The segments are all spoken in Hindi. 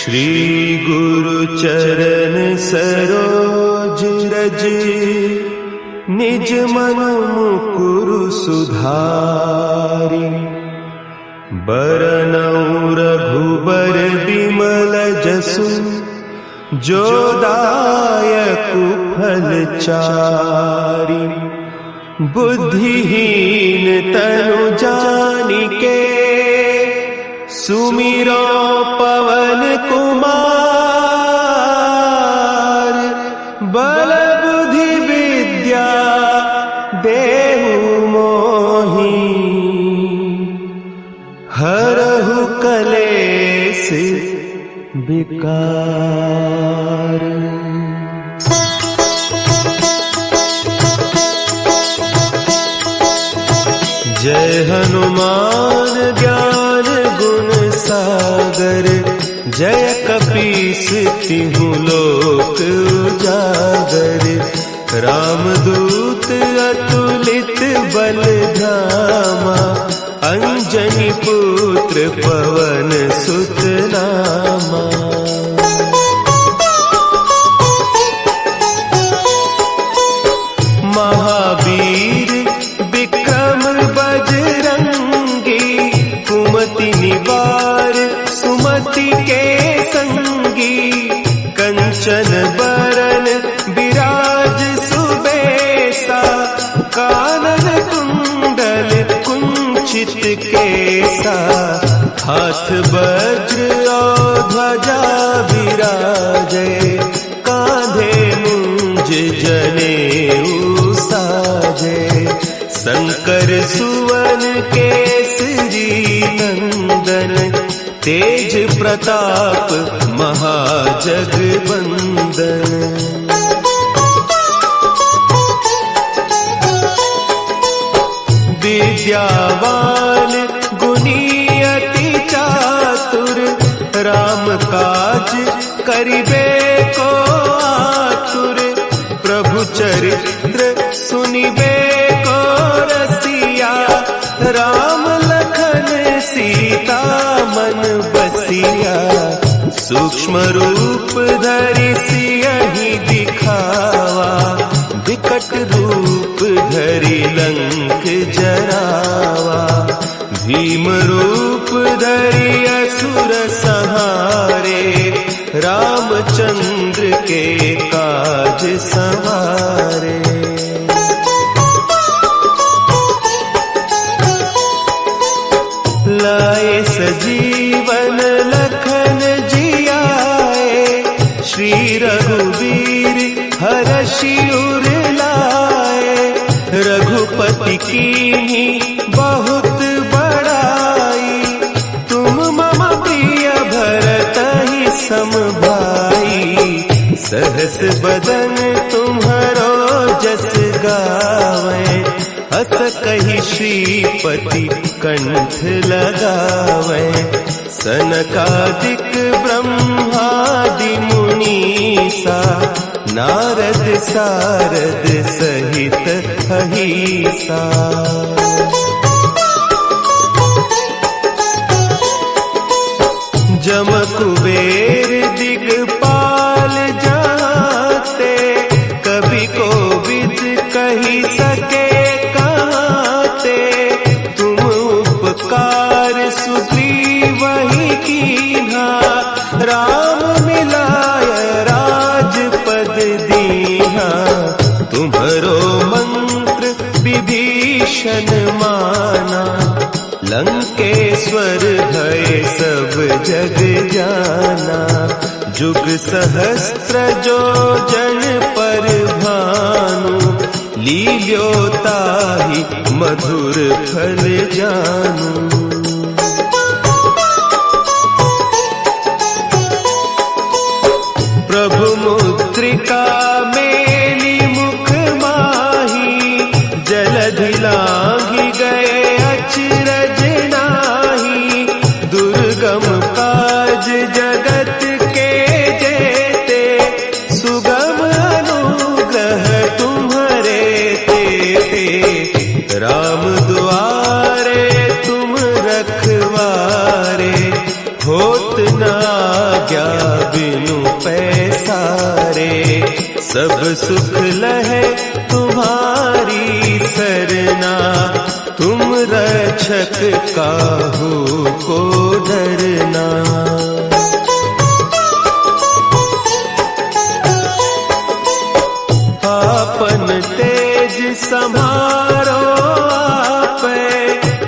श्री गुरु चरण सरोज रज, निज मन मुकुरु सुधारि। बरनउँ रघुबर बिमल जसु, जो दायकु फल चारि। बुद्धिहीन तनु जानिके, सुमिरो पवन कुमार। बल बुद्धि विद्या देहु मोहि, हरहु कलेस विकार। जय हनुमान ज्ञान गुण सागर, जय कपीस तिहु लोक उजागर। रामदूत अतुलित बल धामा, अंजनी पुत्र पवन सुत नामा। महावीर विक्रम बजरंगी, कुमति निवार सुमति के संगी। कंचन बरन विराज सुबेसा, कानन कुंडल कुंचित केसा। हाथ वज्र और ध्वजा विराजे, कांधे मुंज जनेऊ साजे। शंकर सुवन केसरी नंदन, तेज प्रताप महाजगवंदन। विद्यावान गुणी अति चातुर, राम काज करिबे को आतुर। प्रभु चरित्र सुनिबे को रसिया, राम लखन सीता मन बसिया। सूक्ष्म रूप धरि सियहि दिखावा, विकट रूप धरि लंक जरावा। भीम रूप धरि असुर संहारे, रामचंद्र के काज सवारे। लाए सजीवन लखन जियाए, श्री रघुवीर हरषि उर लाए। रघुपति कीन्ही बहुत बड़ाई, तुम मम प्रिय भरतहि सम भाई। सहस बदन तुम्हरो जस गावे, अस कहि श्रीपति कंठ लगावे। सनकादिक ब्रह्मादि मुनीसा, नारद सारद सहित अहीसा। जम कुबेर दिगपाल जाते, कभी कोविद कही सके कहते। तुम उपकार सुग्रीवहि कीन्हा, राम मिलाय राजपद दीन्हा। तुम्हरो मंत्र विभीषण माना, लंकेश्वर भय सब जग जाना। जुग सहस्त्र जो जन पर भानु, लील्यो ताहि मधुर फल जानू। प्रभु मुद्रिका मेली मुख माही, जलधि लांघि गए अचरज नाही। दुर्गम काज जगत के जेते, सुगम अनुग्रह तुम्हरे तेते। राम दुआरे तुम रखवारे, होत न आज्ञा बिनु पैसारे, सब सुख लहे तुम्हारी सरना, तुम रक्षक काहू को डरना। आपन तेज समारो आपे,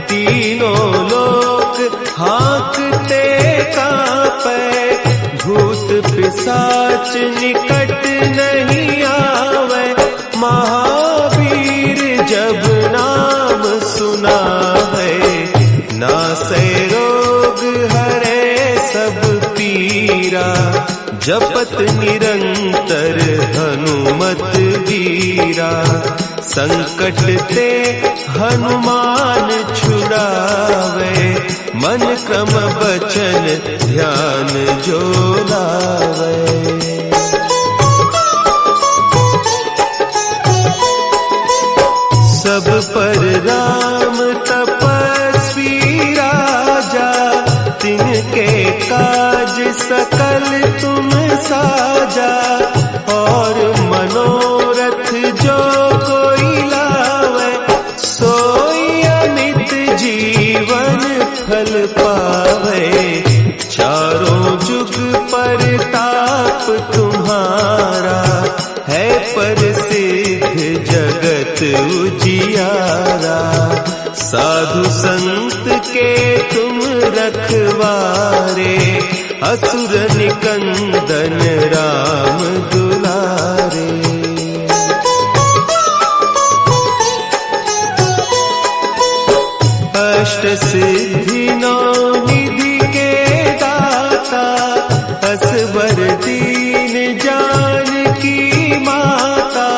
तीनों लोक हाँकते कापे, भूत पिशाच निकट नहीं आवे, महावीर जब नाम सुनावे, नासै रोग हरे सब पीरा, जपत निरंतर हनुमत वीरा, संकट ते हनुमान छुड़ावे, मन क्रम बचन ध्यान जो लावे। सब पर राम तपस्वी राजा, तिनके काज सकल तुम साजा, और मनोरथ जो कोई लावे, सोई अमित जीवन फल पावे, चारों जुग परताप तुम्हारा, है प्रसिद्ध जगत उजियारा, साधु संत के तुम रखवारे, असुर निकंदन राम दुलारे। अष्ट सिद्धि नौ निधि के दाता, असवर दीन जानकी माता,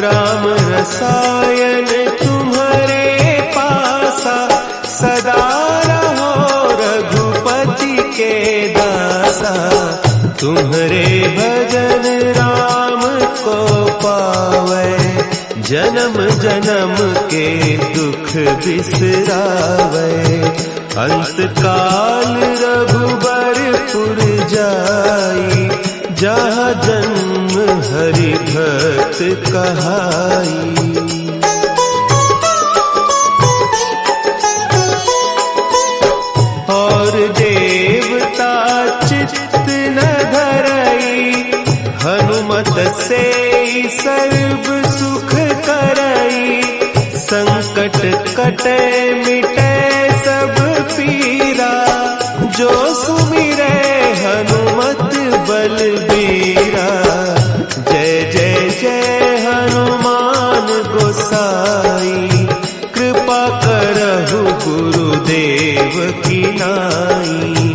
राम रसायन तुम्हारे पासा, सदा रहो रघुपति के दासा, तुम्हारे भजन राम को पावे, जन्म जन्म के दुख बिसरावे, अंत काल रघुबरपुर जाई, जहाँ जन्म हरि भक्त कहाई। और देवता चित्त न धरई, हनुमत से सर्व सुख करई, संकट कटे मिटे सब पीरा, जो सुमिरे हनुमत बलबीरा, जय जय जय हनुमान गोसाई, कृपा करहु गुरुदेव की नाई,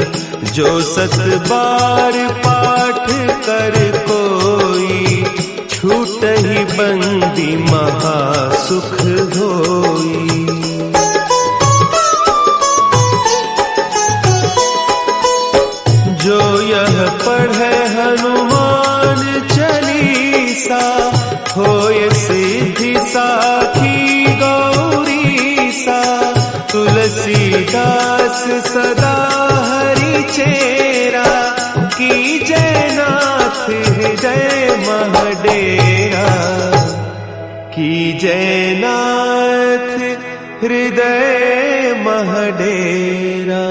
जो सत बार पाठ कर कोई, छूटहि बंदी महासुख होई। जो यह पढ़े हनुमान चालीसा, होय सिद्धि साखी गौरीसा, तुलसीदास सदा हरि चेरा, की जयनाथ हृदय महडेरा, की जयनाथ हृदय महडेरा।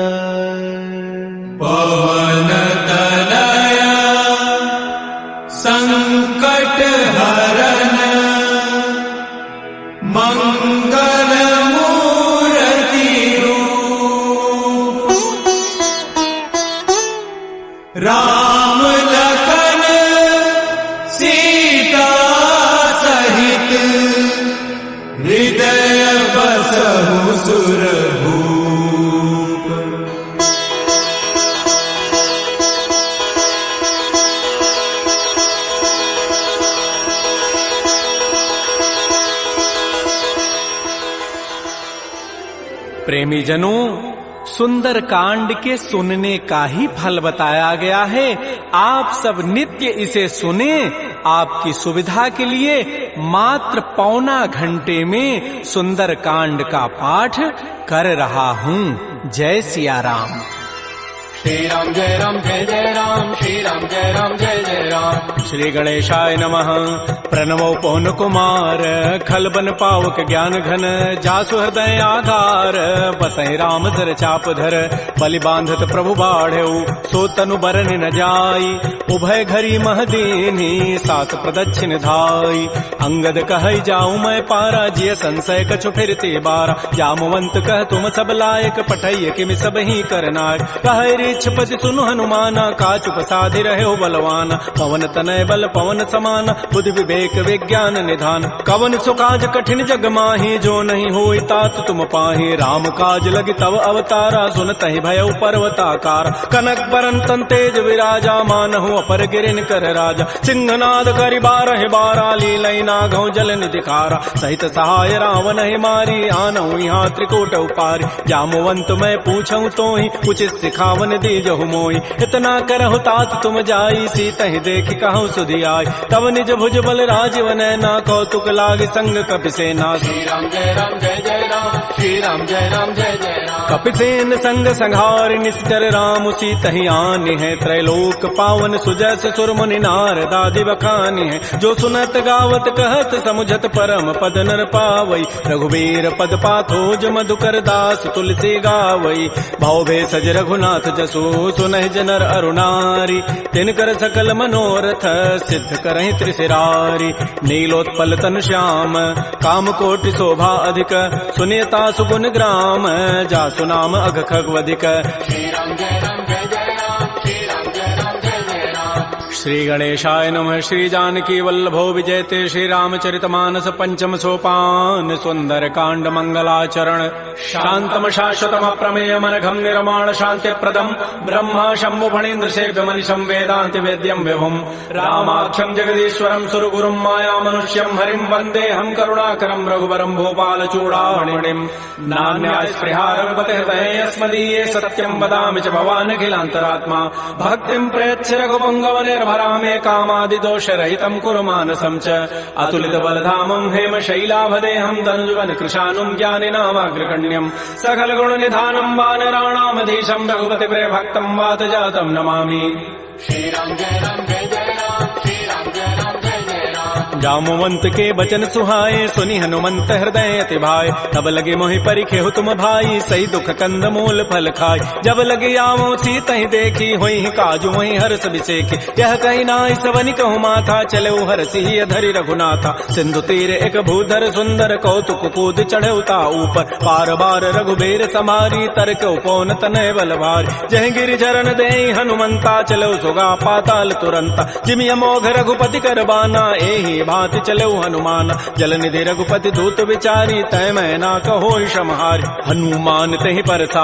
पवन तनया संकट हरन, मंगल मूर्ति रूप, राम लखन सीता सहित, हृदय बसहु सुरभूप। प्रेमी जनों, सुंदर कांड के सुनने का ही फल बताया गया है। आप सब नित्य इसे सुने। आपकी सुविधा के लिए मात्र पौना घंटे में सुंदर कांड का पाठ कर रहा हूँ। जय सिया राम। श्री राम जय राम, श्री राम जय जय राम। श्री गणेशाय नमः। प्रणवो पवन कुमार, खलबन पावक ज्ञान घन, जासु हृदय आधार, बसहि राम धर चाप धर, बलि बांधत प्रभु बाढ़ऊ, सो तनु बरन न जाई, उभय घरी महदीनी, सात प्रदक्षिण धाई। अंगद कहई जाऊं मैं पारा, जिय संशय कछु फिरते बारा, जामवंत कह तुम सब लायक, पठैय किमि सब ही करनायक। कहै रीछपति सुनु हनुमाना, काचुप साधि रहे बलवाना, पवन तनय बल पवन समाना, बुद्धि विवेक विज्ञान निधान। कवन सुकाज कठिन जग माही, जो नहीं होई तात तुम पाही, राम काज लगी तव अवतारा, सुनतहि भयउ पर्वताकार। कनक बरन तन तेज विराजा, मानहु अपर गिरिन कर राजा, सिंहनाद करि बारहि बारा, लीलई नागौ जल निधि खारा। सहित सहाय रावण ही मारी, आनहु यहाँ त्रिकूट उपारी। जामवंत मैं पूछऊं तोहि, उचित सिखावन दीजहु मोहि। इतना करहु तात तुम जाई, सीतहि देखि कहु सुधि आई। तब निज भुज बल राजीव नैना, कौतुक लागी संग कपिसेना। श्री राम जय राम, श्री राम जय जय राम। कपिसेन संग संहारि निश्चर, राम सीतहि आनि है, त्रैलोक पावन सुजस सुर मुनि नारद आदि बखानि है। जो सुनत गावत कहत समुझत, परम पद नर पावई। रघुबीर पद पाथोज मधुकर दास, तुलसी गावई। भाव भेषज रघुनाथ जसु, सुनहि जनर अरुणारी। तिनकर सकल मनोरथ, सिद्ध करहि त्रिशिरारी। नीलोत्पल तन श्याम, काम कोटि शोभा अधिक, सुनियता सुगुण ग्राम, जासु नाम अघ खगवधिक। श्री राम जय राम, श्री राम जय जय राम। श्री गणेशाय नमः। श्री जानकी वल्लभो विजयते, श्री रामचरितमानस पंचम सोपान, सुंदर कांड मंगलाचरण। शांतम शाश्वतम अप्रमेयम अनघम निर्माण शांति प्रदम, ब्रह्मा शंभु फणीन्द्र सेव्य मनिषं वेदांति वेद्यम विभुम। रामाख्यम जगदीश्वरम सुरगुरुम माया मनुष्यम हरिम, वंदे हम करुणाकरम रघुवरम भूपाल चूड़ामणिम। नान्या स्पृहा रघुपते हृदये अस्मदीये, सत्यम वदामि च भवान् अखिलान्तरात्मा। भक्तिं प्रयच्छ रघुपुंगव निर्भरामे, कामादि दोष रहितं कुरु मानसं च। अतुलित बलधामं हेम शैलाभदेहं, धनुजवन कृशानुं ज्ञानिनामाग्रगण्यम्। सकल गुण निधानं वानराणामधीशं, रघुपति प्रिय भक्तं वात जातं नमामि। श्री राम जय राम, श्री राम जय राम जय राम। जामवंत के बचन सुहाए, सुनि हनुमंत हृदय अति भाए। तब लगे मोहि परिखेहु तुम भाई, सही दुख कंद मूल फल खाय। जब लगे आवो सीतहि देखी, होई काजु वही हर्ष बिसेखी। यह कही नाई सवनि कहु माथा, चले हरसि अधरि रघुनाथा। सिंधु तीर एक भूधर सुंदर, कौतुक कूद चढ़े ता ऊपर। बार बार रघुबीर समारी, तरक उपौन तनय बल भारी। जह गिरि चरण देहि हनुमंता, चलो सुगा पाताल तुरंता। जिमि अमोघ रघुपति कर बाना, एहि भांति चलो हनुमान। जल निधि रघुपति दूत विचारी, तय मैं ना कहो क्षमहारी। हनुमान तहि परसा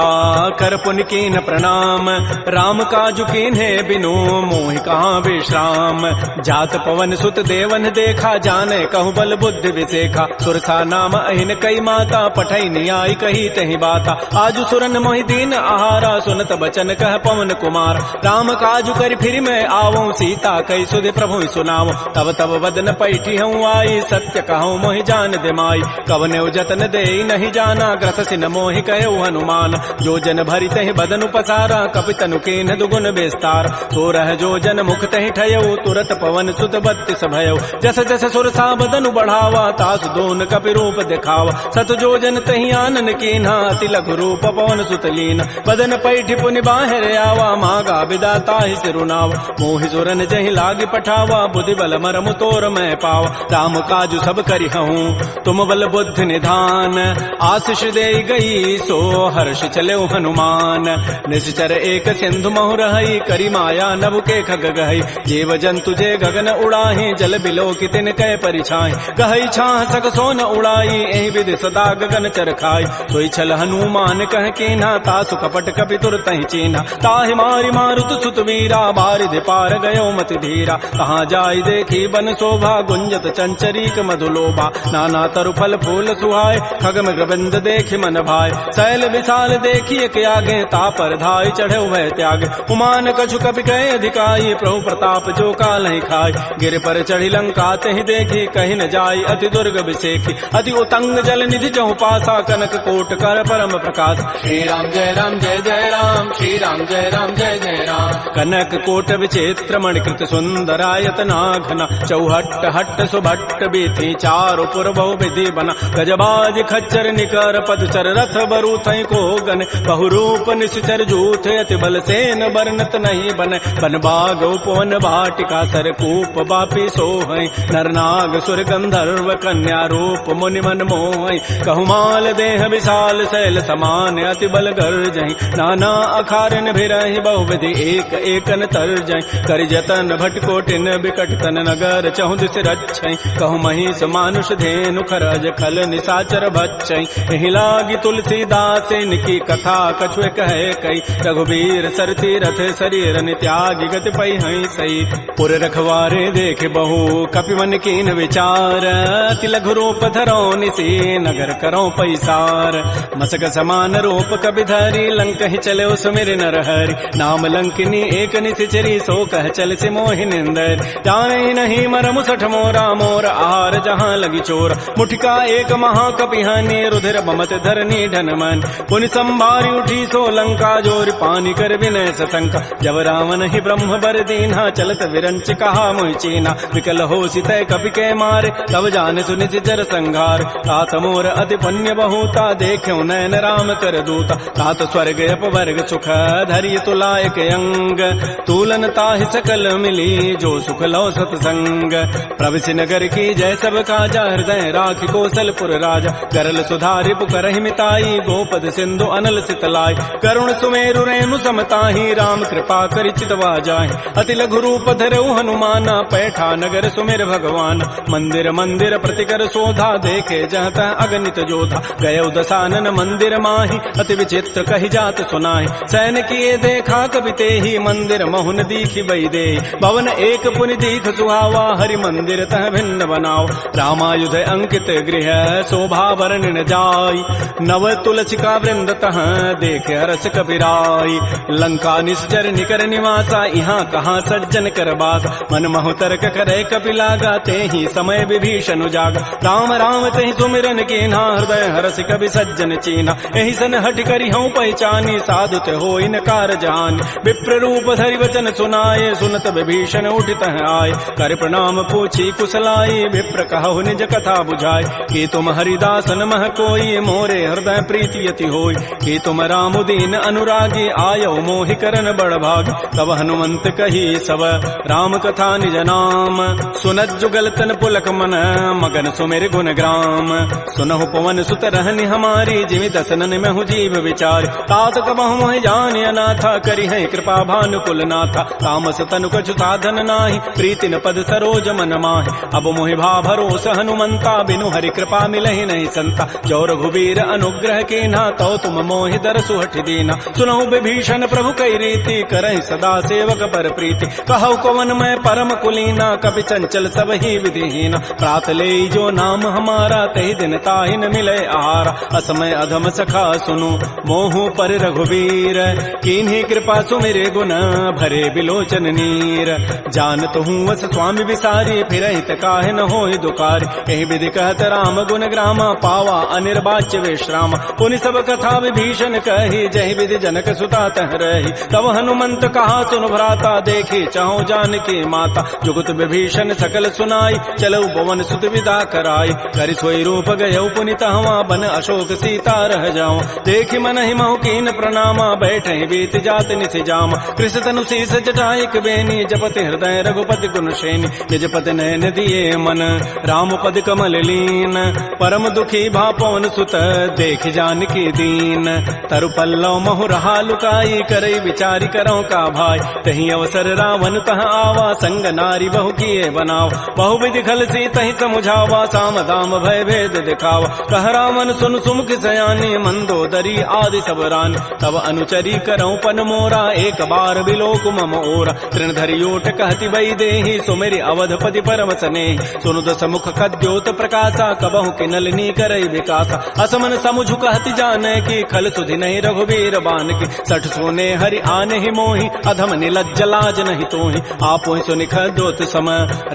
कर पुनि कीन प्रणाम, राम काजु कीन्हे बिनु मोहि कहाँ विश्राम। जात पवन सुत देवन देखा, जाने कहु बल बुद्धि विसेखा। सुरसा नाम अहिन कई माता, पठई नियाई कही तहि बाता। आजु सुरन मोहि दीन आहारा, सुनत बचन कह पवन कुमार। राम काजु कर फिर मैं आवो, सीता कई सुधि प्रभु सुनावो। तब तब वदन पैठी हूँ आई, सत्य कहूँ मोहि जान दिमाई। कवने जतन दे नहीं जाना, ग्रस सिन मोहि कहो हनुमान। जो जन भरि तहि बदन पसारा, कपि तनु कीन्ह दुगुन विस्तार। तो रह जो जन मुख तहि ठयऊ, तुरत पवन सुत 32 भयऊ। जस जस सुरसा बदनु बढ़ावा, तास दोन कपि रूप दिखावा। सत जो जन तहि आनन कीन्हा, अति लघु रूप पवन सुत लीन। बदन पैठी पुनि बाहर आवा, मागा विदा ताहि सिरुनावा। मोहि सुरन जहि लागी पठावा, बुद्धि बल मरमु तोर मैं पावा। राम काजु सब करिहऊँ, तुम बल बुद्धि निधान। आशीष दे गई सो हर्ष चले हनुमान। निश्चर एक सिंधु महु रहई, करी माया नभ के खग गहई। जीव जंतु जे गगन उड़ाही, जल बिलो की तिन कै परिछाई। गहई छाह सक सोन उड़ाई, एहि विधि सदा गगन चरखाई। सोई छल हनुमान कह कीन्हा, तासु कपट कपि तुरतहि चीन्हा। ताहि मारि मारुत सुत वीरा, बारिधि पार गयो मति धीरा। कहाँ जाई देखी बन शोभा, गुंजत चंचरीक मधुलोभा, नाना तरु फल फूल सुहाय, खग मृग बिंद देखि मन भाय, शैल विशाल देखिए के आगे, तापर धाय चढ़े वह त्याग, उमान कछु कपि कहे अधिकाई, प्रभु प्रताप जो काल ही खाय, गिर पर चढ़ी लंका तहि देखी, कहीं न जाई अति दुर्ग विसेखी, अति उतंग जल निधि चहु पासा, कनक कोट कर परम प्रकाश, श्री राम जय राम जय जय राम, श्री राम जय राम जय जय राम, कनक कोट विचित्र मणिकृत सुंदरायत नाघना, चौहट्ट हट्ट सुभट्ट बीथी, चारु पुर बहु विधि बना, गजबाज खच्चर निकर पदचर, रथ बरु थई को गन, बहुरूप निश्चर जूथ, अति बल सेन बरनत नहीं बन, बन बाग उपवन भाटिका, सरकूप बापी सोहै, नरनाग सुर गंधर्व कन्या रूप मुनि मन मोहै, कहुमाल देह विशाल शैल समान, अति बल गर्जहि, नाना अखारन भिरहि, बहुविधि एक एकन तरजहि, करि जतन भट कोटिन बिकट तन, नगर चहु दिस रक्षै, कहु महिष मानुष धेनु, खरज खल निसाचर भक्षै, एहि लागी तुलसीदास इनकी कथा, कछु कहे कई, रघुबीर सरती रथ शरीर त्यागी, गति पै हई सई, पुर रखवारे देख बहु कपिवन कीन विचार, अति लघु रूप धरो निसी, नगर करो पैसार, मसक समान रूप कपि धरी, लंक ही चले सुमिर नर हरि, नाम लंकिनी एक निशिचरी, सो कह चल से मोहि निंदर, जाने नहीं मरमु सठ मोरा, मोर आहार जहाँ लगी चोर, मुठिका एक महाकपिहानी, रुधिर बमत धरनी ढन मन, पुनि संभारी उठी सो लंका, जोर पानी कर विनय सशंका, जब रावण ही ब्रह्म बर दीन्हा, चलत विरंच कहा मोहि चीना, विकल हो सितय कपि के मारे, तब जान सुनित जर संघार, तात मोर अति पुण्य बहुता, देख्यो नयन राम कर दूता, तात स्वर्ग अपवर्ग सुख, धरिय तुलायक अंग, तूलन ताहि सकल मिली, जो सुख लो सतसंग, प्रविशि नगर की जय सब काजा, हृदय राखि कौशलपुर राजा, करल सुधारि पुकरहि मिताई, गोपद सिंधु अनल सितलाई, करुण सुमेरु रेणु समताहि, राम कृपा करि चितवा जाहि, अति लघु रूप धरऊ हनुमाना, पैठा नगर सुमेर भगवान, मंदिर मंदिर प्रतिकर शोधा, देखे जहत अगणित जोधा, गय दसानन मंदिर माहि, अति विचित्र कहि जात सुनाहि, सैन किए देखा कवि तेहि, मंदिर महुन दीखि बई दे, भवन एक पुनि दीख सुहावा, हरि मंदिर तह भिन्न बनाओ, रामायुध अंकित गृह, शोभा वर्णन जाय, नव तुलसिका वृंद तह, देखे हरस कपिराई, लंका निश्चर निकर निवासा, यहाँ कहाँ सज्जन कर बास, मन महु तर्क करे कपिलागा, ते ही समय विभीषण जागा, राम राम ते सुमिरन कीन्हा, हृदय हरस कवि सज्जन चीन्हा, एहि सन हट करि हूँ पहचानी, साधु ते होई न कार जानी, विप्र रूप धरि वचन सुनाए, सुनत विभीषण उठित आए, कर प्रणाम पूछी कुशलाई, विप्र कहु निज कथा बुझाई, कि तुम हरिदासन मह कोई, मोरे हृदय प्रीति यति होई, कि तुम राम दीन अनुरागी, आयो मोहि करन बड़ भागी, तब हनुमंत कही सब राम कथा निज नाम, सुनत जुगल तन पुलक मन, मगन सुमेर गुण ग्राम, सुनहु पवन सुत रहनि हमारी, जिमि दसनन महु जीव विचार, तात कबहु मोहि जानि अनाथा, करि है कृपा भानुकुल नाथा, तामस तनु कछु साधन नाही, प्रीति न पद सरोज मन माहि, अब मोहि भा भरोस हनुमंता, बिनु हरि कृपा मिलहि नहीं संता, जो रघुबीर अनुग्रह कीन्हा, तो तुम मोहि दरसु हठि दीना, सुनहु विभीषण प्रभु कई रीति, करहि सदा सेवक पर प्रीति, कहु कवन मैं परम कुलीना, कपि चंचल सब ही विधिहीना, प्रात ले जो नाम हमारा, तहि दिन ताहि न मिले आहारा, असमय अधम सखा सुनु, मोहु पर रघुबीर, कीन्ही कृपा सुमिरे गुण, भरे बिलोचन नीर, जानत हूँ वस स्वामी विसारी, फिरहित काहे न होय दुकारी, एहि विधि कहत राम गुण ग्रामा, पावा अनिर्वाच्य विश्राम, पुनि सब कथा विभीषण कही, जहि विधि जनक सुता तह रही, तब हनुमंत कहा सुन भ्राता, देखी चाहो जानकी माता, जुगत विभीषण सकल सुनाई, चलऊ पवन सुत विदा कराई, करि सोई रूप गयऊ पुनि तहवा, बन अशोक सीता रह जाओ, देखि मन ही महु कीन प्रणामा, बैठे बीत जात निसि जामा, कृष्ण तनु शीस जटाइक बेनी, जपति हृदय रघुपति गुण श्रेणी, निज पति नयन दिए मन, राम पद कमल लीन, परम दुखी भा पवन सुत, देख जानकी दीन, तरु पल्लव महु रहा लुकाई, करई विचारी करो का भाई, तही अवसर रावण तह आवा, संग नारी बहु किए बनाओ, बहु विधि खल सी तही समुझावा, साम दाम भय भेद दिखावा, कह रावण सुन सुमुख सयानी, मंदोदरी आदि सब रानी, तब अनुचरी करऊं पन मोरा, एक बार बिलोक मम ओरा, तृण धरि ओट कहति बई देहि, सुमेरि अवधपति परम विक्रम सने सुनु दस मुख कद्योत प्रकाशा कबहु के नलिनी करई विकासा असमन समुझ कहति जाने की खल सुधि नहीं रघुवीर बान की सठ सोने हरि आने ही मोहि अधम निलज्ज लाज नहीं तोहि आपो सुनि खद्योत सम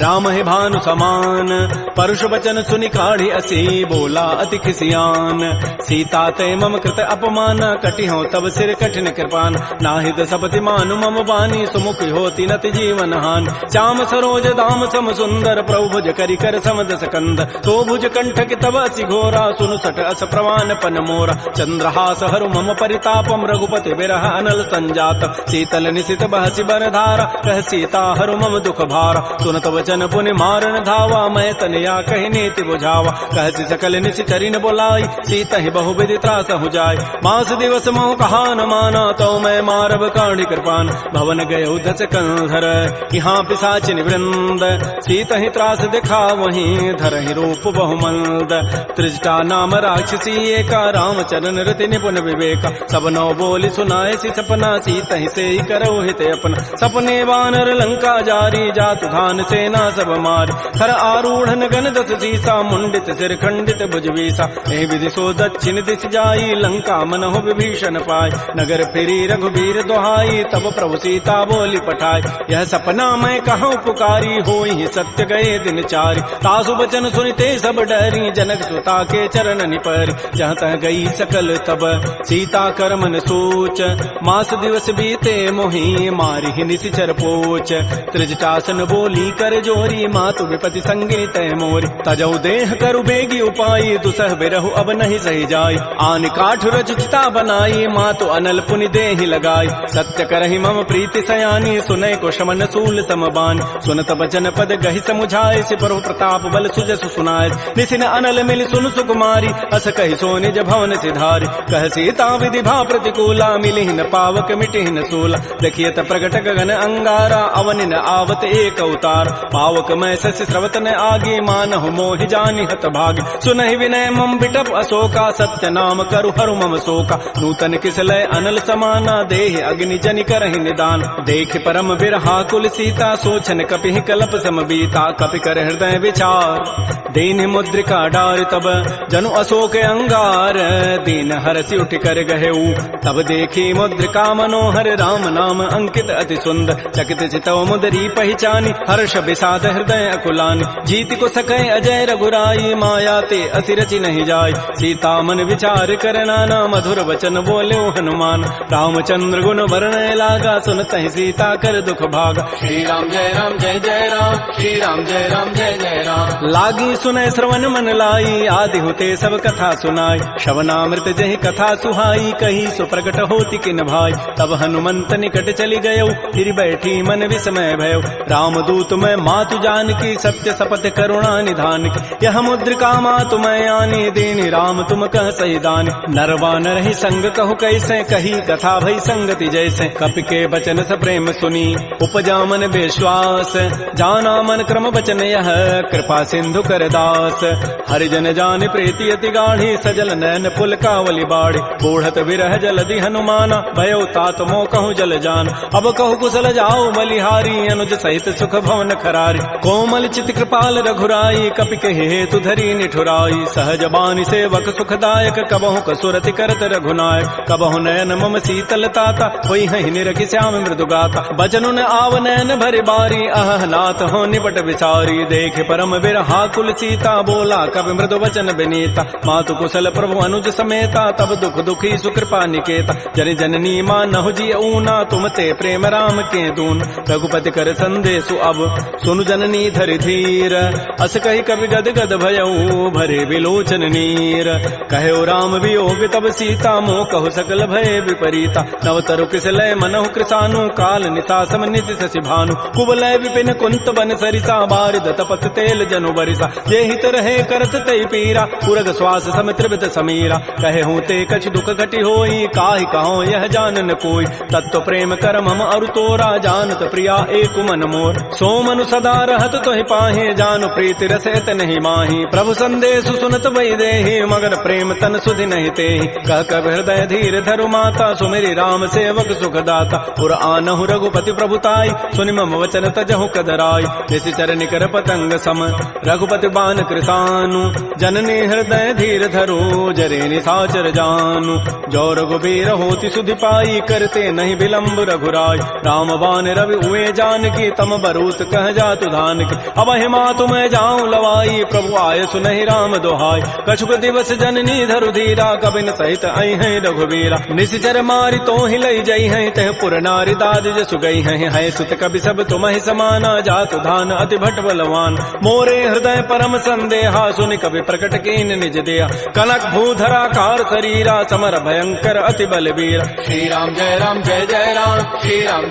राम है भानु समान परुष वचन सुनि काढ़ी असी बोला अति खिसियान सीता ते मम कृत अपमान कटि हो तब सिर कठिन कृपान नाहिद सपति मानु मम बानी सुमुख होती नति जीवन हान श्याम सरोज दाम सम सुंदर प्रभु भुज करि कर समद सकंद तो भुज कंठ की तब असि घोरा सुनु सट अस प्रवान पन मोरा चंद्रहास हरु मम परितापम रघुपति विरह अनल संजात शीतल निशित बहसि बर धारा कह सीता हरु मम दुख भारा सुनत वचन पुनि मारन धावा मैं तनया कहि नीति बुझावा कहति सकल निशि करिन बोलाई सीता ही बहु विधि त्रास हो जाय मास दिवस मोह कहा न माना तो मैं मारब काढ़ी कृपान भवन गए दस कंधर यहाँ पिशाचिन वृंद सीता ही त्रास दिखा वहीं धर ही रूप बहुमंद त्रिजटा नाम राक्षसी एका रामचरण रति निपुण विवेका सब नौ बोली सुनाए सी सपना सीता ही से ही करो हित अपना सपने वानर लंका जारी जातु धान सेना सब मारी हर आरूढ़ गण दस सीसा मुंडित सिर खंडित भुजवीसा ए विधि सो दक्षिण दिश जाई लंका मनहु विभीषण पाय नगर फिरी रघुबीर दोहाई तब प्रभु सीता बोली पठाई यह सपना मैं कहूँ पुकारी होई सत्य गए दिन चारी तासु बचन सुनते सब डरी जनक सुता के चरण निपरी जहाँ तह गई सकल तब सीता कर मन सोच मास दिवस बीते मोहि मारी ही निशिचर पोच त्रिजटासन बोली कर जोरी मातु विपति संगिनी तय मोरी तजऊ देह करु बेगी उपाई दुसह बिरहु अब नहीं सही जाय आन काठ रचिता बनाई मातु अनल पुनि देहि लगाई सत्य करहि मम प्रीति सयानी सुनय को शमन सूल समबान सुनत बचन पद गहि समुझाए सि प्रभु प्रताप बल सुजसु सुनाय निसिन अनल मिल सुन सुकुमारी अस कहि सो निज भवन सिधारी कह सीता विधि भा प्रतिकूला मिलिहि न पावक मिटिहि न सूला देखियत प्रगट गगन अंगारा अवनि न आवत एक अवतार पावक मैं सस्य स्रवत न आगे मानहु मोहि जानि हत भागी सुनहि विनय मम बिटप अशोका सत्य नाम करु हरु मम शोका नूतन किसलय अनल समाना देहि अग्नि जनि करहि निदान देख परम बिरहा कुल सीता सोचन कपिहि कलप सम बीता कपि कर हृदय विचार दीन मुद्रिका डार तब जनु अशोक अंगार दीन हरसि उठ कर गहेऊ तब देखी मुद्रिका मनोहर राम नाम अंकित अति सुंदर चकित चितव मुदरी पहचानी हर्ष विषाद हृदय अकुलानी जीत को सकै अजय रघुराई माया ते असिरचि नहीं जाय सीता मन विचार कर नाना मधुर वचन बोले हनुमान रामचंद्र गुण वर्णय लागा सुनत ही सीता कर दुख भागा श्री राम जय जय राम श्री राम जय जय राम लागी सुनय श्रवण मन लाई आदि होते सब कथा सुनाई श्रवणामृत जहि कथा सुहाई कही सुप्रगट होती किन भाई तब हनुमंत निकट चली गयो फिर बैठी मन विस्मय भयो राम दूत मैं मातु जान की सत्य सपथ करुणा निधान की यह मुद्रिका मातु मैं आनी दीनी राम तुम कह सही दान नरवान रही संग कहु कैसे कही कथा भई संगति जैसे कपि के बचन स प्रेम सुनी उपजा मन विश्वास जाना मन क्रम बचन यह कृपा सिंधु कर दास हरिजन जान प्रीति अति गाढ़ी सजल नैन पुल कावली बाड़ी बूढ़त विरह जलधि हनुमाना भयो तात मोह कहूँ जल जान अब कहु कुशल जाओ बलिहारी अनुज सहित सुख भवन खरारी कोमल चित कृपाल रघुराई कपि के हेतु धरी निठुराई सहज बानी सेवक सुखदायक कबहु कसुरति करत रघुनायक कबहु नयन मम शीतल ताता होई हहि निरखि श्याम मृदु गाता बचनु न आव नयन भरि बारी अह नाथ हो निपट विचारी देख परम बिरहा कुल सीता बोला कवि मृदु वचन विनीता मातु कुशल प्रभु अनुज समेता तब दुख दुखी सुकृपा निकेता जन जननी मानहु जी ऊना तुम ते प्रेम राम के दून रघुपति कर संदेशु अब सुनु जननी धरि धीर अस कही कवि गद गद भयऊ भरे विलोचन नीर कहो राम वियोग तब सीता मोह कहु सकल भय विपरीता नवतरु किसलय मनहु कृसानु काल निता सम निति शशि भानु कुवलय विपिन कुंत बन सरिसा बारिद तपत तेल जनु बरिसा जे हित रहे करत तई पीरा पुरग श्वास सम त्रिवित समीरा कहे हूँ ते कछ दुख घटी होई काहि कहो यह जानन कोई तत्व प्रेम कर मम अरु तोरा जानत प्रिया एक मन मोर सो मनु सदा रहत तोहि पाहे जानु प्रीति रसत नहीं माही प्रभु संदेश सुनत वही देहि मगर प्रेम तन सुधि नहीं तेहि कह कब हृदय धीर धरु माता सुमेरी राम सेवक सुखदाता पुर आनहु रघुपति प्रभुताई सुनि मम वचन तजहु कदराई निसि निश्चर निकर पतंग सम रघुपति बान कृतानु जननी हृदय धीर धरो जरे निशाचर जानु जो रघुबीर होति सुधि पाई करते नहीं विलंब रघुराय राम बान रवि उए जान की तम बरूत कह जातु धान की अब हिमा तुम जाऊं लवाई प्रभु आय सुनहि राम दोहाय कछुक दिवस जननी धरु धीरा कबिन सहित आई है रघुबीरा निश्चर मारी तो ही लई जई है तह पुर नारी दाद जसु गई है सुत कवि सब तुम ही समाना जातु धान अति भट बलवान मोरे हृदय परम संदेहा सुनि कवि प्रकट कीन निज दिया कनक भूधरा कार शरीरा समर भयंकर अति बलबीरा श्री राम जय राम श्री राम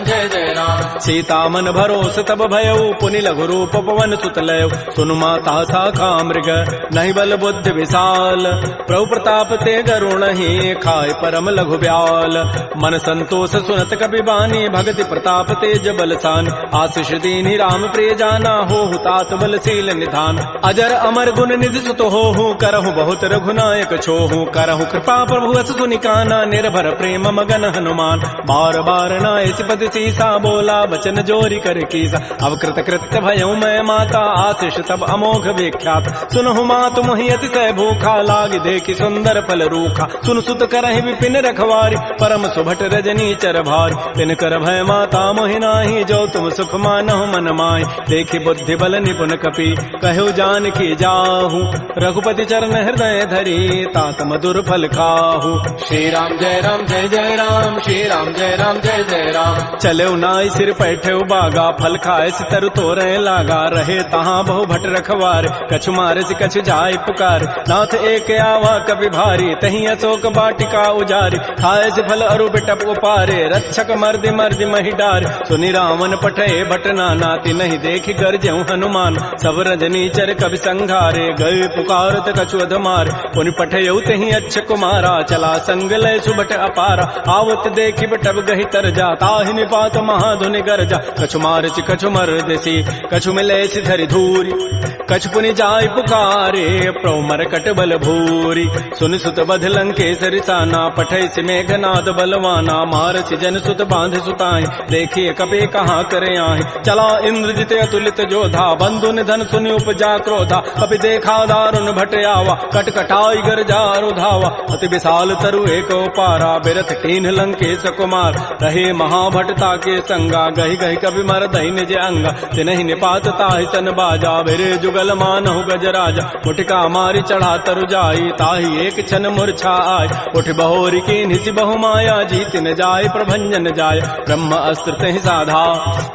जय जय राम सीता मन भरोस तब भयउ पुनि लघु रूप पवन सुत लय सुन माता शाखा मृग नहीं बल बुद्धि विशाल प्रभु प्रताप ते गरुण ही खाय परम लघु ब्याल मन संतोष सुनत कबि बानी भगति प्रताप तेज बलसान आशीष दीनी राम प्रिय जाना हो हुतात बलशील निधान अजर अमर गुण निधि सुत हो करहु बहुत रघुनायक छोहु करहु कृपा प्रभु अस सुनिकाना निर्भर प्रेम मगन हनुमान बार बार नाय सिपति सीसा बोला बचन जोरी कर कीसा अब कृत कृत्य भयउ मैं माता आशीष तब अमोघ विख्यात सुनहु मातु मोहि अतिशय भूखा लाग देखि सुंदर फल रूखा सुन सुत करहि विपिन रखवारी परम सुभट रजनी चर भारी तिन कर भय माता मोहि नाही जो तुम सुख मानहु मन माय देखि बुद्धि बल निपुण कपि कहु जान की जाहु रघुपति चरण हृदय धरी तात मधुर फल खाहु श्री राम जय राम श्री राम जय राम चले नाई सिर पैठे बागा फल खाए सितर तोरे लागा रहे तहाँ बहु भट रखवार कछु मारे से कछु जाय पुकार नाथ एक आवा कवि भारी तही अशोक बाटिका उजारी खाए से फल अरु बिटप उपारे रक्षक मर्दि मर्दि मही डार सुनि रावण पठे भट नाती नहीं देखि गरजेऊ हनुमान सब रजनी चर कवि संघारे गए पुकारत कछु अधमार पुनि पठेऊ तही अच्छ कुमारा चला संग लय सुबट अपारा आवत देखि बटब गहि तर जा ताहि निपात महाधुनि गरजा कछु मारचि कछु मर्दसी कछु मिले धरि धूरी कछु पुनि जाय पुकारे प्रभु मरकट बल भूरी सुन सुत बध लंकेसरि साना पठै से मेघनाद बलवाना मारचि जन सुत बांध सुताई देखिए कपे कहाँ करे आए चला इंद्रजित अतुलित जोधा बंधु निधन सुनि उपजा क्रोधा कपि देखा दारुण भट आवा कटकटाई गरजा रुधावा अति विशाल तरु एक पारा बिरथ कीन्ह लंकेश कुमार रहे महाभटता के संगा गहि गहि कवि मर दही निज अंगा तिनहि निपात ताहि सन बाजा बिरे जुगल मानहु गजराजा मुटिका मारी चढ़ा तरु जाई ताहि एक छन मूर्छा आय उठ बहोरी की निसि बहु माया जीत न जाय प्रभंजन जाय ब्रह्म अस्त्र तहि साधा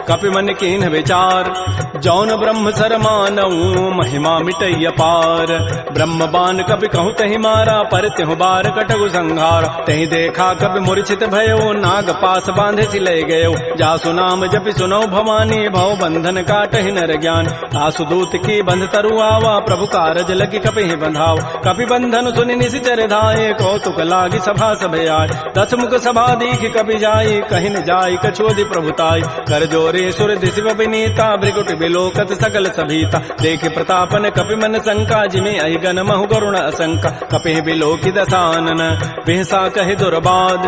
कपि मन कीन्ह विचार जौन ब्रह्म सर मानऊ महिमा मिटई अपार ब्रह्म बान कपि कहु तहि मारा पर त्यहु बार कटगु संहार तहि देखा कपि मूर्छित भयो नाग पास बांधे सिले गयो जासु नाम जपि सुनो भवानी भव बंधन काटहि नर ज्ञान तासु दूत की बंध तरु आवा प्रभु कारज लगी कपि बंधाव कपि बंधन सुनि निश्चर धाये कौतुक लागी सभा सब आय दस मुख सभा दीख कपि जाई कहि न जाई कछोदि प्रभुताई कर जोरे सुर दिशि विनीता भृगुट बिलोकत सकल सभीता देख प्रतापन कपि मन शंका जिमे अहि गण महु गरुण असंका कपि बिलोकि दसानन बिहसा कहि दुर्बाद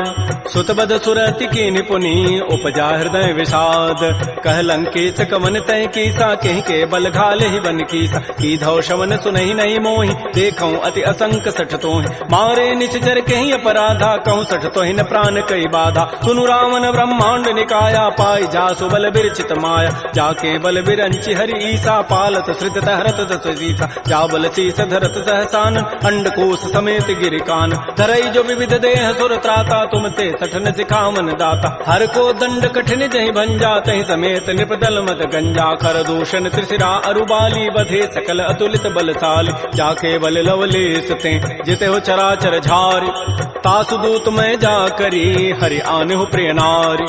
सुतबद सुरति की निपुनी उपजा हृदय विषाद कह लंकेश कवन तय कीसा कहीं के बल घाल ही बन कीसा की धौ शवन सुनहि नहीं मोहि देखऊं अति असंक सठ तोहि मारे निश्चर कहीं अपराधा कहूं सठ तोहि न प्राण कई बाधा सुनु रावण ब्रह्मांड निकाया पाई जासु बल बिरचित माया जाके बल बिरंचि हरि ईसा पालत श्रित हरत दस सीसा जा बल शीस धरत सहसान अंडकोश समेत गिरिकान धरई जो विविध देह सुर त्राता तुम ते सठन सिखावन दाता हर को दंड कठिन जहि भंजा तहि समेत निपदल मत गंजा कर दूषण त्रिशिरा अरुबाली बधे सकल अतुलित बलशाली जाके बल लवलेस ते जिते हो चराचर झारी तासु दूत मैं जा करी हरि आने हो प्रिय नारी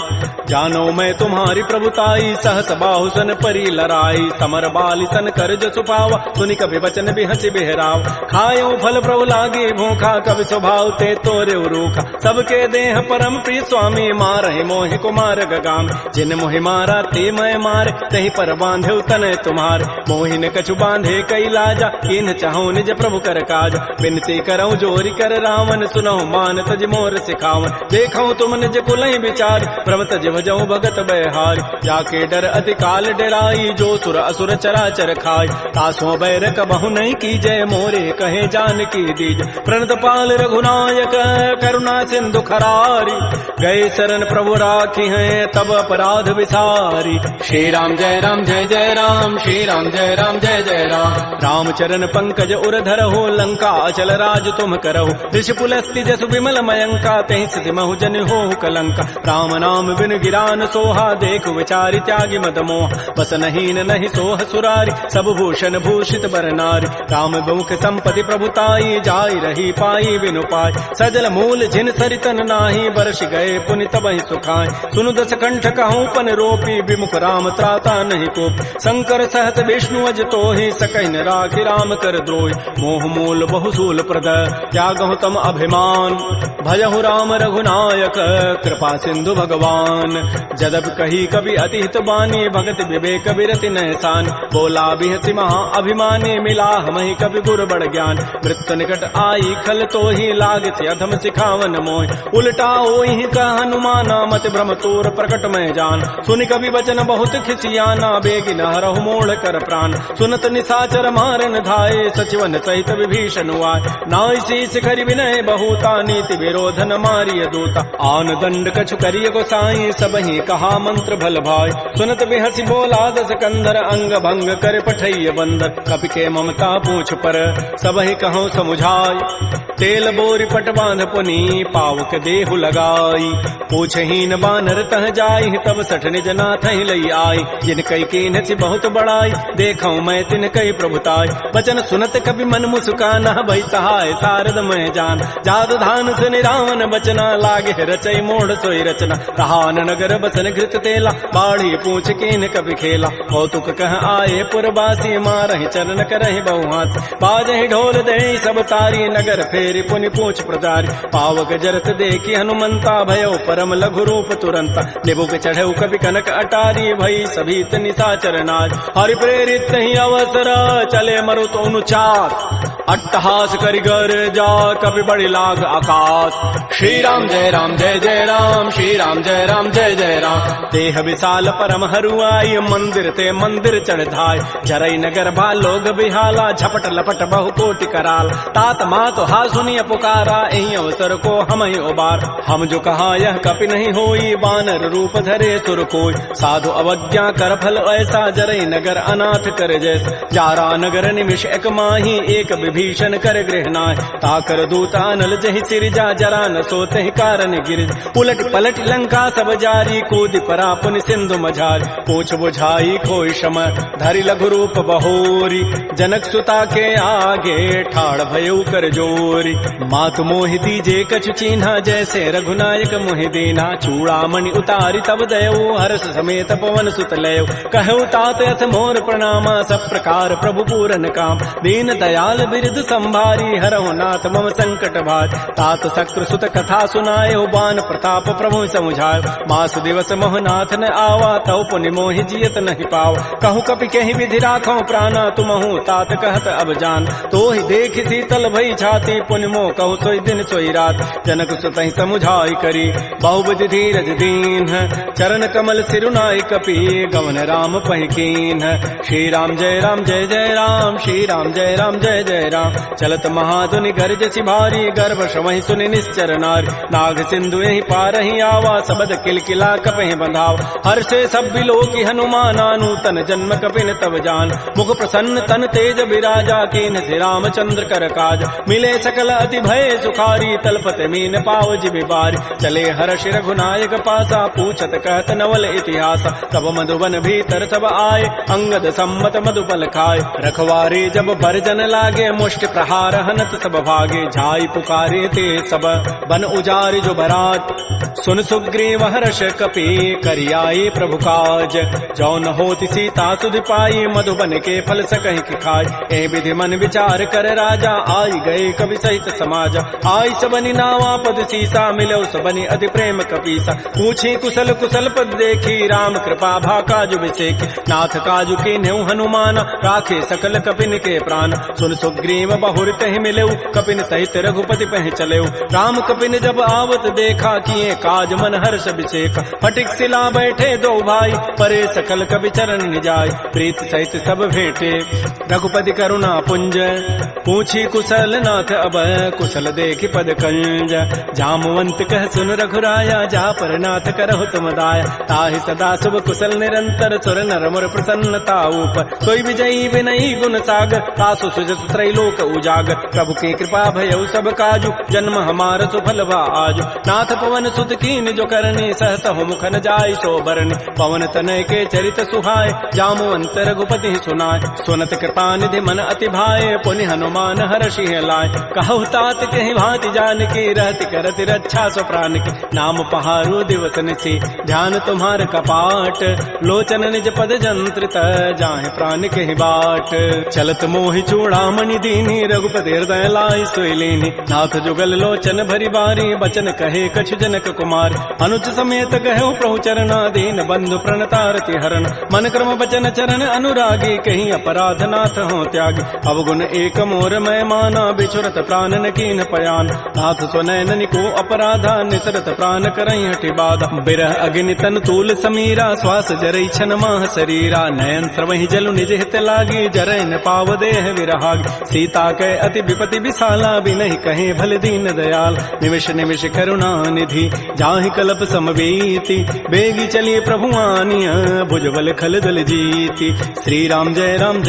जानो मैं तुम्हारी प्रभुताई सहस बाहु सन परी लराई समर बाली सन कर जसु पावा सुनि कभी वचन भी हंसी बिहराव खायो फल प्रभु लागे भूखा कभी स्वभाव ते तोरे रूखा सबके देह परम प्रिय स्वामी मारहि मोहि कुमार गगाम जिन मोहि मारा ते मैं मार तही पर बांधे तनय तुम्हार मोहि न कछु बांधे कई लाजा किन चाहूं निज प्रभु कर काज विनती करऊं जोरी कर रावण सुनहु ज्ञान तज मोर सिखावन। देखो तुम निज कुलहि विचार प्रभ तज भजऊ भगत बहार। जाके डर अति काल डराई जो सुर असुर चराचर खाय। तासो बैर कबहु नहीं की जय मोरे कहे जान की दीज। प्रणत पाल रघुनायक करुणा सिंधु खरारी। गए शरण प्रभु राखी हैं तब अपराध विसारी। श्री राम जय राम श्री राम जय जय राम। रामचरण पंकज उर धरहु लंका अचल राज तुम करहु। ऋषि पुलस्ति जसु विमल मयंका तहि सिधि महु जन हो कलंका। राम नाम बिन गिरान सोहा देख विचारि त्यागी मद मोह। बस नहीन नहीं सोह सुरारी सब भूषण भूषित बर नारी। राम मुख संपत्ति प्रभुताई जाई रही पाई बिनु पाई। सजल मूल जिन सरितन नाही बरस गए पुनि तबहि सुखाय। सुनु दस कंठ कहूँ पन रोपी विमुख राम त्राता नहीं कोप। शंकर सहत विष्णु अज तोहि सकहि न राखि राम कर द्रोहि। मोह मूल बहुसूल प्रद त्यागहु तम अभिमान। भजहु राम रघुनायक कृपा सिंधु भगवान। जदब कही कवि अति हित बानी भगत विवेक विरति नहसान। बोला बिहति महा अभिमानी मिला हमहि कवि गुर बड़ ज्ञान। मृत्यु निकट आई खल तो ही लागत अधम सिखावन मोहि। उल्टा ओहि कह हनुमाना मत भ्रम तोर प्रकट में जान। सुनि कवि वचन बहुत खिसियाना बेगिन हरहु मोड़ कर प्राण। सुनत निशाचर मारन धाये सचिवन सहित विभीषण आय। नाई शीस करि विनय बहुता नीति विरोध न मारिय दूता। आन दंड कछु करिय गोसाई सबहि कहा मंत्र भल भाई। सुनत बिहसि बोला दस कंधर अंग भंग कर पठैय बंदर। कपि के ममता पूछ पर सबहि कहूँ समुझाई। तेल बोरी पट बांध पुनी पावक देहु लगाई। पूछहीन बानर तह जाई तब सठ निज नाथ ही लई आई। जिन कई कीन सी बहुत बड़ाई देखूं मैं तिन कई प्रभुताई। वचन सुनत कभी मन मुस्काना भई सहाय सारद में जान। जाद धान सुनि रावण बचना लागे रचई मोड़ सोई रचना। रहान नगर बसन घृत तेला बाढ़ी पूछ कीन कभी खेला। कौतुक कह आए पुरबासी मारहि चरण करहि बहुहास। बाजहि ढोल दे सब तारी नगर फेरी पुनि पूछ प्रजारी। पावक जरत देखी हनुमंता भयो परम लघु रूप तुरंता। निबुक चढ़ऊ कभी कनक अटारी भई सभी निशाचर नाज। हरि प्रेरित ही अवसर चले मरुत अनुचार। अट्टहास करि गर जा कभी बड़ी लाग आकाश। श्री राम जय राम श्री राम जय जय राम। देह विशाल परम हरुआई मंदिर ते मंदिर चढ़ धाय। जरई नगर भा लोग बिहाला झपट लपट बहु कोटि कराल। तात मात हा सुनिय पुकारा एहि अवसर को हम ही उबार। हम जो कहा यह कपि नहीं होई बानर रूप धरे सुर कोई। साधु अवज्ञा कर फल ऐसा जरई नगर अनाथ कर जैसा। जारा नगर निमिष एक माही एक विभीषण कर गृहनाय। ताकर दूता नल जहि सिरजा जरा न सोते ही कारण गिरिज। उलट पलट लंका सब जारी कूद परा पुनि सिंधु मझारी। पूछ बुझाई खोई शम धरि लघु रूप बहोरी। जनक सुता के आगे ठाड़ भयउ कर जोरी। मातु मोहि दीजे कछु चीन्हा जैसे रघुनायक मोहि दीना। चूड़ामणि उतारी तब दयऊ हर्ष समेत पवन सुत लयऊ। कहु तात यथ मोर प्रणामा सब प्रकार प्रभु पूरन काम। दीन दयाल बिरद संभारी हरहु नाथ मम संकट भार। तात शक्र सुत कथा सुनायो बान प्रताप प्रभु समुझायो। मास दिवस मोहनाथ न आवा तौ पुनि मोहि जियत नहीं पाव। कहूँ कपि कहीं विधि राखो प्राणा तुमहु तात कहत अब जान। तो ही देख शीतल भई छाती पुनि मोह कहु सोई दिन सोई रात। जनक सुतहि समुझाई करी बहुविधि धीरज दीन। चरण कमल सिरुनाई कपि गवन राम पहिकीन। श्री राम जय राम श्री राम जय जय राम। चलत महाधुनि गर्जसि भारी गर्भ श्रवहि सुनि निश्चर नारी। नाग सिंधु यही पारहि आवा सबद किलकिला कपहि बंधाव। हर्षे सब बिलोकी हनुमाना नूतन जन्म कपिन तब जान। मुख प्रसन्न तन तेज विराजा कीन श्री रामचंद्र कर काज। मिले सकल अति भय सुखारी तलपत मीन पाव जिबि बारी। चले हर्ष रघुनायक पासा पूछत कहत नवल इतिहास। तब मधुबन भीतर सब आए अंगद सम्मत मधुपल खाए। रखवारे जब बरजन लागे मुष्टि प्रहार हनत सब भागे। जाई पुकारे ते सब बन उजारि जो बरात। सुन सुग्रीव हर्ष कपि करियाई प्रभु काज। जौन होति सीता सुधि पाई मधुबन के फल सकहि कि खाय। ए विधि मन विचार कर राजा आई गए कवि सहित समाज। आई सबनि नावा पद सीसा मिलो सबनि अति प्रेम कपीसा। पूछी कुशल कुशल पद देखी राम कृपा भा काजु विसेखी। नाथ काजु के नेउ हनुमान राखे सकल कपिन के प्राण। सुन सुग्रीव बहुर तहि मिलेउ कपिन सहित रघुपति पह चलेउ। राम कपि कपिन जब आवत देखा, किए काज मन हर्ष अभिषेक। फटिक सिला बैठे दो भाई, परे सकल कवि चरण निजाय। प्रीत सहित सब भेटे, रघुपति करुणा पुंज। पूछी कुशल नाथ अब, कुशल देखि पद कंज। जामवंत कह सुन रघुराया, जा पर नाथ करहु तुम दाया। ताहि सदा शुभ कुशल निरंतर, सुर नर मुर प्रसन्नता ऊपर। सोई विजयी विनयी गुण सागर, तासु सुजसु त्रैलोक उजागर। प्रभु की कृपा भयउ सब काजु, जन्म हमार सुफल भा आजु। नाथ पवन सुत कीन जो करनी, सहसहु मुख न जाय सो बरनी। पवन तनय के चरित सुहाय, जामवंत रघुपति सुनाय। सुनत कृपा निधि मन अति भाए, पुनि हनुमान हर्षि लाय। कहु तात कहि भांति जानकी, रहति करति रक्षा सो प्राण की। नाम पहारो दिवस निशि, ध्यान तुम्हार कपाट। लोचन निज पद जंत्रित, जाहि प्राण कहि बाट। चलत मोहि चूड़ामणि दीनी, रघुपति हृदय लाय सोई लीनी। नाथ जुगल लोचन भरी बारी, बचन कहे कछु जनक कुमार। अनुज समेत गहु प्रभु चरणा, दीन बंधु प्रणतारति हरण। मन क्रम बचन चरण अनुरागी, कहीं अपराध नाथ हो त्यागी। अवगुण एक मोर मैं माना, बिछुरत प्राण न कीन पयान। नाथ सुनैन को अपराधा, निसरत प्राण करई हठि बाधा। बिरह अग्नि तन तूल समीरा, श्वास जरई छन माह शरीरा। नयन स्रवहि जलु निज हित लागी, जरै न पाव देह विरहागी। सीता कै अति विपति विशाला, बिनहि कहे भल दीन दयाल। निमिष निमिष करुणा निधि, जाहि कलप समबीति। बेगी चलिए प्रभु आनिया, भुजबल खल दल जीति। श्री राम जय राम,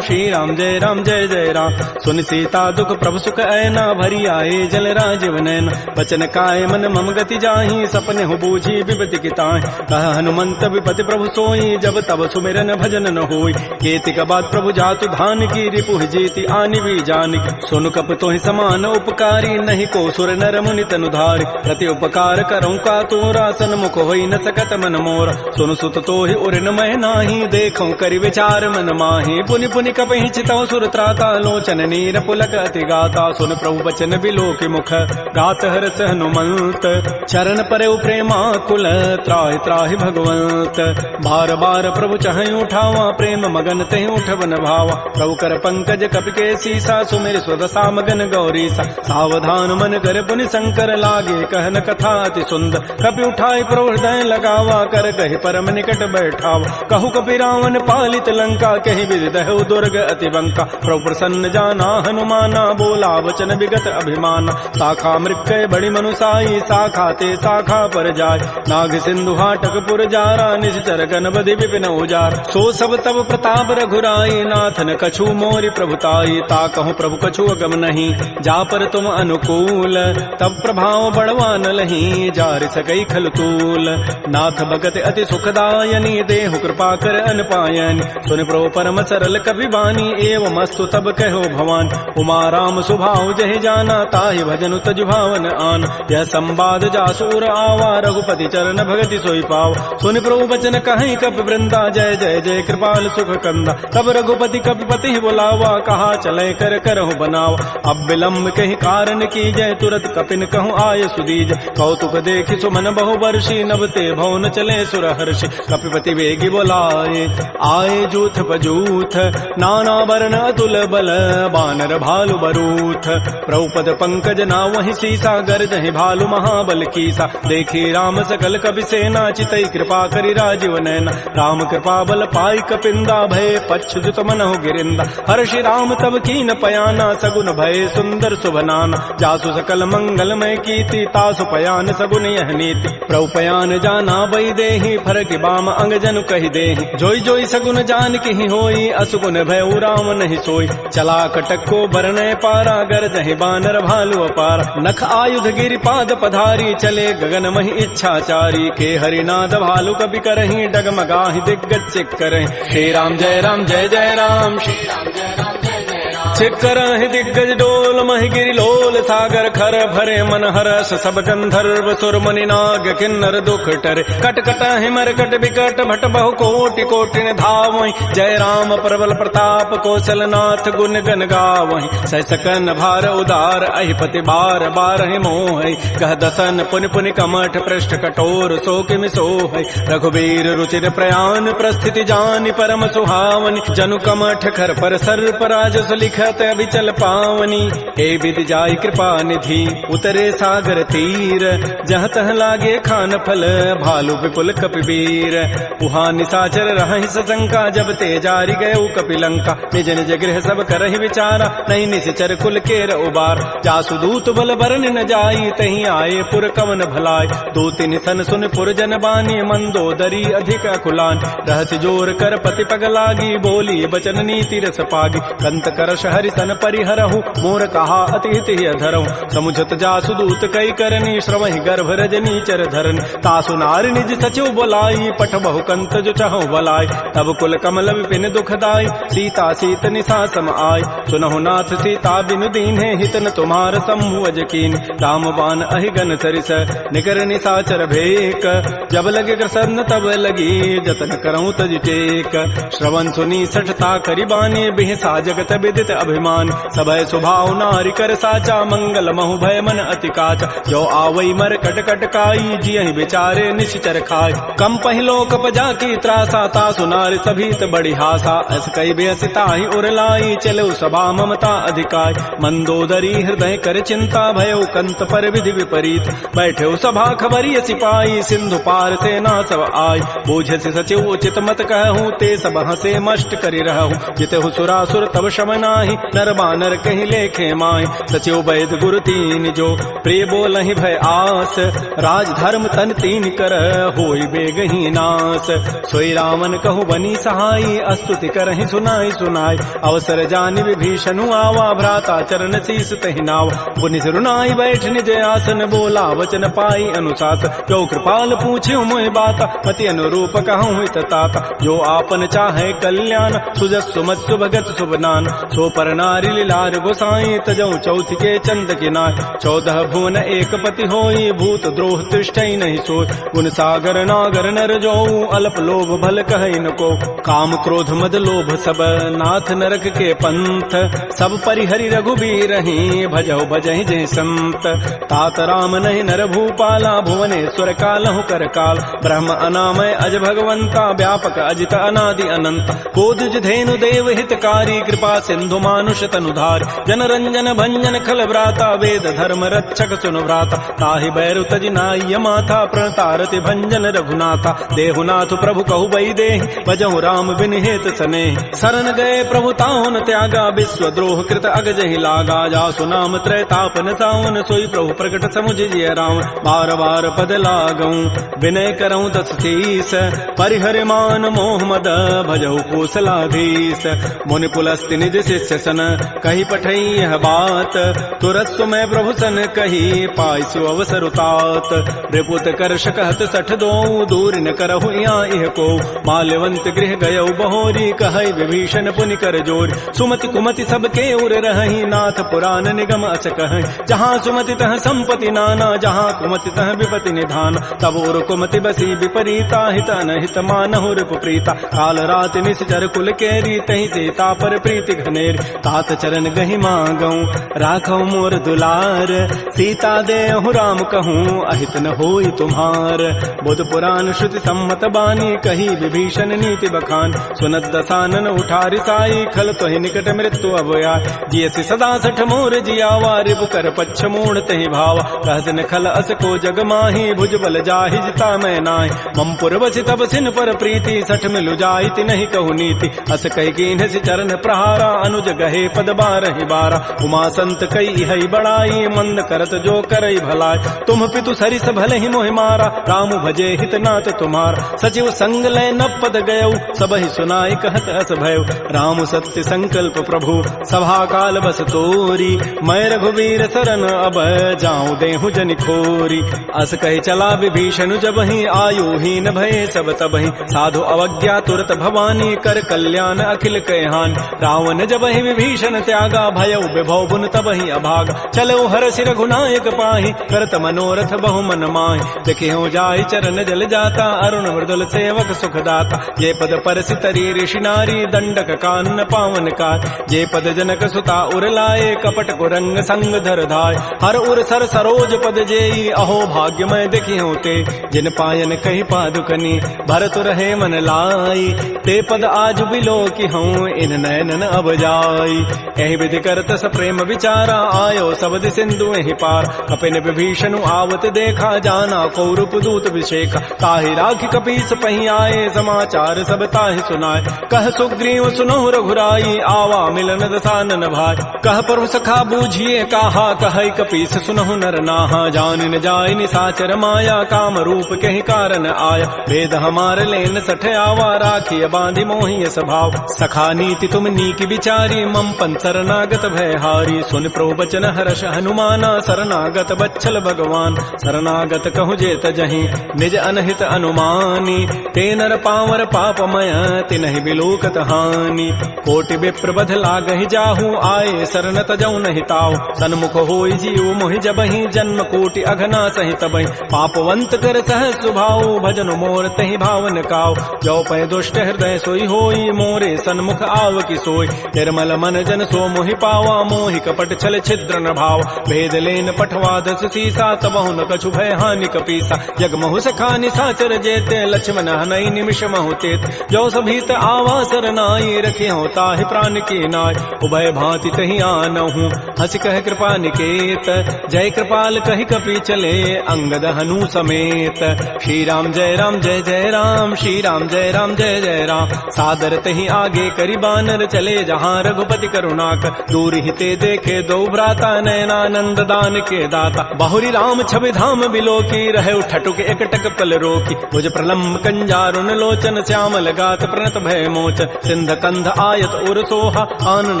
श्री राम जय जय राम। सुन सीता दुख प्रभु सुख ऐना, भरी आए जल राजीव नैना। बचन काय मन मम गति जाहि, सपने हो बूझी विपति की ताहि। कह हनुमंत विपति प्रभु सोई, जब तब सुमिरन भजन न होई। केतिक बाद प्रभु जातु धान की, रिपुहि जीति आनि भी जानिक। सुनु कप तोहि समान उपकारी, नहीं को सुर नर मुनि तनु धारि। प्रति उपकार करऊँ का तोरा, सन्मुख होई न सकत मन मोरा। सुनु सुत तोहि उर न मैं नाही, देखऊँ करि विचार मन माहि। पुनि पुनि कपहि चितौ सुर त्राता, लोचन नीर पुलक अति गाता। सुन प्रभु बचन बिलोकि मुख, गात हरस हनुमंत। चरण परउ प्रेमाकुल, त्राहि त्राहि भगवंत। बार बार प्रभु चहै उठावा, प्रेम मगन तहि उठवन भावा। प्रभु कर पंकज कपि के सीसा, सुमिर स्वदशा मगन गौरीसा। सावधान मन कर पुनि शंकर, लागे कहन कथा अति सुंदर। कपि उठाई प्रभु हृदय लगावा, कर कहि परम निकट बैठावा। कहु कपि रावण पालित लंका, कहि विदहु दुर्ग अति बंका। प्रभु प्रसन्न जाना हनुमाना, बोला वचन विगत अभिमाना। शाखा मृक्कय बड़ी मनुसाई, शाखा ते शाखा पर जाय। नाग सिंधु हाटक पुर जारा, निश्चर गणपति विपिन उजार। सो सब तब प्रताप रघुराई, नाथन कछु मोरि प्रभुताई। ता कहूँ प्रभु कछु अगम नहीं, जा पर तुम अनुकूल। तब प्रभाव बढ़वा न लही, जार सकई खल तूल। नाथ भगत अति सुखदायनी, देहु कृपा कर अनपायनी। सुन प्रभु परम सरल कवि बानी, एवं अस्तु तब कहो भवान। उमा राम सुभाव जहि जाना, ताहि भजनु तजु भावन आन। यह संवाद जासूर आवा, रघुपति चरण भगति सोई पाव। सुनि प्रभु बचन कहीं कपि वृंदा, जय जय जय कृपाल सुख कंदा। तब रघुपति कपिपति बुलावा, कहा चले कर करहु बनावा। अब विलम्ब कहि कारण की जय, तुरत कपिन कहूँ आय सुदीज। कौतुक देखि सुमन बहु वर्षी, नभते भवन चले सुर हर्षि। कपिपति वेगी बोलाए, आए जूथ पजूथ। नाना वर्ण अतुल बल, बानर भालु बरूथ। प्रभुपद पंकज नावहि सीसा, गर्जहि भालु महाबल कीसा। देखी राम सकल कपि सेना, चितई कृपा करि राजीव नैना। राम कृपा बल पाई कपिंदा, भय पच्छुत मनहु गिरिंदा। हर्षि राम तब कीन पयाना, सगुन भय सुंदर शुभनाना। जासु सकल मंगलमय कीर्ति, तासु पयान सगुन यह नीति। प्रभु पयान जाना वै देहि, फरकि बाम अंग जनु कहि देहि। जोई जोई सगुन जान की होई, असुगुन भय राम नहीं सोई। चला कटक को बरनय पारा, गरजहि बानर भालु अपार। नख आयुध गिरि पाद पधारी, चले गगन महि इच्छाचारी। के हरिनाद भालु कपि करहि, डगमगाहि दिग्गज चिक करहि। श्री राम जय जय राम, श्री राम जय राम जय जय राम। छिकरहि दिग्गज डोल, महि गिरि लोल सागर खर। भरे मन हरस सब गंधर्व, सुर मुनि नाग किन्नर दुख टरे। कट कटहि मरकट बिकट, भट बहु कोटि कोटिन धावहि। जय राम प्रबल प्रताप, कौशल नाथ गुण गन गावहि। सह सकन भार उदार, अहिपति बार बारहि मोहि। कह दसन पुनि पुनि कमठ, पृष्ठ कठोर सो किमि सोहि। रघुबीर रुचिर प्रयाण, प्रस्थिति जानि परम सुहावनि। जनु कमठ खर पर सर्प, राजस लिख पूछत अभिचल पावनी, हे विधि जाय कृपा निधि उतरे सागर तीर। जहाँ तह लागे खान फल भालू विपुल कपिवीर। उहा निशाचर रहहि सशंका, जब ते जारी गए कपिलंका। निज निज गृह सब करहि विचारा, नहीं निश्चर कुल केर उबार। जासु दूत बल बरन न जाई, तहीं आए पुर कवन भलाई। दो तीन सन सुन पुर जन बानी, मंदोदरी अधिक अकुलान। रहस्य जोर कर पति पग लागी, बोली बचन नीति रस पागी। कंत करश हरि सन परिहरहु, मोर कहा अति हित धरहु। समुझत जासु दूत कई करनी, श्रवहि गर्भ रजनी चर धरन। तासु नार निज सचिव बोलाई, पठ बहु कंत जो चहु बलाई। तब कुल कमल विपिन दुखदाई, सीता सीत निशा सम आय। सुनहु नाथ सीता बिनु दीन्हे, हित न तुम्हार शंभु अजकीन। राम बाण अहिगन सरिस, निकर निशाचर भेक। जब लगे कृष्ण तब लगी, जतन करऊं तज टेक। श्रवण सुनी सठता करिबानी, बिहसा जगत विदित अभिमान। सबय स्वभाव नारी कर साचा, मंगल महु भय मन अति काचा। जो आवई मर कट कट काई, जियहि बिचारे निश्चर खाय। कम पहिलो कपजा की त्रासा, तासु नारी सभीत बड़ी हासा। अस कई बेसिता ही उरलाई, चलो सभा ममता अधिकाय। मंदोदरी हृदय कर चिंता, भयो कंत पर विधि विपरीत। बैठे सभा खबरी सिपाही, सिंधु पार से ना सब आय। बूझ से सचिव उचित मत कहूँ, ते सब हसे मष्ट करि रहूँ। जितहु सुरासुर तब शम नाही, नर बानर कहीं लेखे माय। सचिव वैद गुरु तीन जो, प्रिय बोलहि भय आस। राज धर्म तन तीन कर, होई बेगही नास। सोई रावण कहु बनी सहाई, स्तुति करहि सुनाई सुनाई। अवसर जानि विभीषणु आवा, भ्राता चरण शीस तहि नाव। पुनि सिरुनाई बैठ निज आसन, बोला वचन पाई अनुशासन। जो कृपाल पूछ्यु मोहि बाता, पति अनुरूप कहूँ हित ताता। जो आपन चाहे कल्याण, सुजस सुमत सुभगत शुभनान। सो पर नारी लीलार गोसाई, तजऊ चौथ के चंद किनाय। 14 भुवन एक पति होई, भूत द्रोह तिष्ठई नहीं सोई। गुण सागर नागर नर जोऊ, अल्प लोभ भल कहई न को। काम क्रोध मद लोभ सब, नाथ नरक के पंथ। सब परिहरि रघुबीर ही, भजहु भजहि जय संत। तात राम नहीं नर भूपाला, भुवनेश्वर कालहु कर काल। ब्रह्म अनामय अज भगवंता, व्यापक अजित अनादि अनंत। कोदुज धेनु देव हितकारी, कृपा सिंधु मानुष तनुधार। जन रंजन भंजन खल व्राता, वेद धर्म रक्षक सुनु भ्राता। ताहि बैरु तजि नाय माथा, प्रणतारति भंजन रघुनाथा। देहुनाथ प्रभु कहु बई देहि, भजहु राम बिन हेत सने। शरण गए प्रभु ताहुन त्यागा, विश्व द्रोह कृत अगजहि लागा। जासु नाम त्रैतापन सावन, सोई प्रभु प्रकट समुझ जिय राम। बार बार पद लागऊं, विनय करऊं 10 शीस। परिहर मान मोह मद, भजहु कौशलाधीश। मुनि पुलस्ति निज शिष्य सन, कही पठई यह बात। तुरत सुमय प्रभु सन कही, पाइसु अवसर उतात। रिपुत करश कहत 60 दोऊ, दूर न करहु यहाँ इह को। माल्यवंत गृह गयऊ बहोरी, कहई विभीषण पुनि कर जोर। सुमति कुमति सबके उर रहहि, नाथ पुराण निगम अस कहै। जहाँ सुमति तह संपत्ति नाना, जहाँ कुमति तह विपति निधान। तब उर कुमति बसी विपरीता, हित अनहित मानहु रिपु प्रीता। काल रात निश्चर कुल केरी, तहि सीता पर प्रीति घनेर। तात चरण गहि मांगऊं, राखऊ मोर दुलार। सीता देहु राम कहूँ, अहित न होई तुम्हार। बुध पुराण श्रुति सम्मत बानी, कही विभीषण नीति बखान। सुनत दसानन उठारि साई, खल तोहि निकट मृत्यु अभया। जियसि सदा 60 मोर जियावा, रिपु कर पच्छ मूढ़ तहि भावा। कहत न खल अस को जग माही, भुज बल जाहि जिता मैं नाहि। मम पुर बसि तब सिन पर प्रीति, 60 मिलु जाइति नहीं कहु नीति। अस कहि कीन्हसि चरण प्रहारा, अनुज गहे पद 12 बारा। उमा संत कई हई बड़ाई, मंद करत जो करई भलाई। तुम पितु सरिस भले ही मोहि मारा, राम भजे हित नाथ तुम्हारा। सचिव संग लय न पद गयऊ, सबहि सुनाई कहत अस भयऊ। राम सत्य संकल्प प्रभु, सभा काल बस तोरी। मैं रघुवीर शरण अब, जाऊं देहु जनि खोरी। अस कहि चला विभीषण जबहि, आयु हीन भये सब तबहि। साधु अवज्ञा तुरत भवानी, कर कल्याण अखिल कहान। रावण जबहि विभीषण त्यागा, भयऊ विभव गुन तबहि अभागा। चलो हरषि रघुनायक पाहि, करत मनोरथ बहु मन माहि। देखिहु जाय चरण जल जाता, अरुण मृदुल सेवक सुखदाता। जे पद परसि तरी ऋषि नारी, दंडक कानन पावन कार। जे पद जनक सुता उर लाए, कपट कुरंग संग धर धाय। हर उर सर सरोज पद जेई, अहो भाग्य मैं देखिहु ते। जिन पायन कही पादुकनी, भरत रहे मन लाई। ते पद आज बिलो की हूँ, इन नयनन अब जाई। आई। एहि विधि करत स प्रेम विचारा, आयो सबद सिंधु एहि पार। कपिन विभीषण आवत देखा, जाना कौरव दूत विषेखा। ताहि राखी कपीस पही आए, समाचार सब ताहि सुनाए। कह सुग्रीव सुनहु रघुराई, आवा मिलन दसानन भाई। कह प्रभु सखा बूझिए काहा, कह कपीस सुनहु नर नाहा। जान न जाय निसाचर माया, काम रूप कहि कारण आया। वेद हमार लेन सठ आवा, राखिय बांधि मोहि स्वभाव। सखा नीति तुम नीक विचारी, मम पन शरणागत भयहारी। सुन प्रभु बचन हर्ष हनुमाना, शरणागत बच्छल भगवान। शरणागत कहु जेत जहीं, निज अनहित अनुमानी। ते नर पावर पापमय, तिनहि बिलोकत हानि। कोटि विप्र बध लागहि जाहु, आए शरण तजौ नहि ताऊ। सन्मुख होई जीव मोहि जबहि, जन्म कोटि अघना सहित बहि। पापवंत कर सहज सुभाऊ, भजन मोर तहि भावन काऊ। जो पै दुष्ट हृदय सोई होई, मोरे सन्मुख आव की सोई। निर्मल मन जन सो मोहि पावा, मोहि कपट छल छिद्र न भाव। भेद लेन पठवा दस सीसा, तबहु न कछु भय हानि कपीसा। जग महु सखा निसाचर जेते, लक्ष्मण हनई निमिष महु तेत। जो सभीत आवा सरनाई, रखे हो ताहि प्राण की नाय। उभय भांति तहि आनहु, हंस कह कृपा निकेत। जय कृपाल कहि कपि चले, अंगद हनु समेत। श्री राम जय राम जय जय राम, श्री राम जय राम जय जय राम। सादर तहि आगे करि बानर, चले जहाँ रघुपति करुणाकर। दूर हिते देखे दो भ्राता, नयनानंद दान के दाता। बाहुरी राम छवि धाम बिलोकी, रहे ठटुक एकटक पल रोकी। भुज प्रलम्ब कंजारुन लोचन, श्यामल गात प्रणत भय मोचन। सिंध कंध आयत उर सोहा, आनन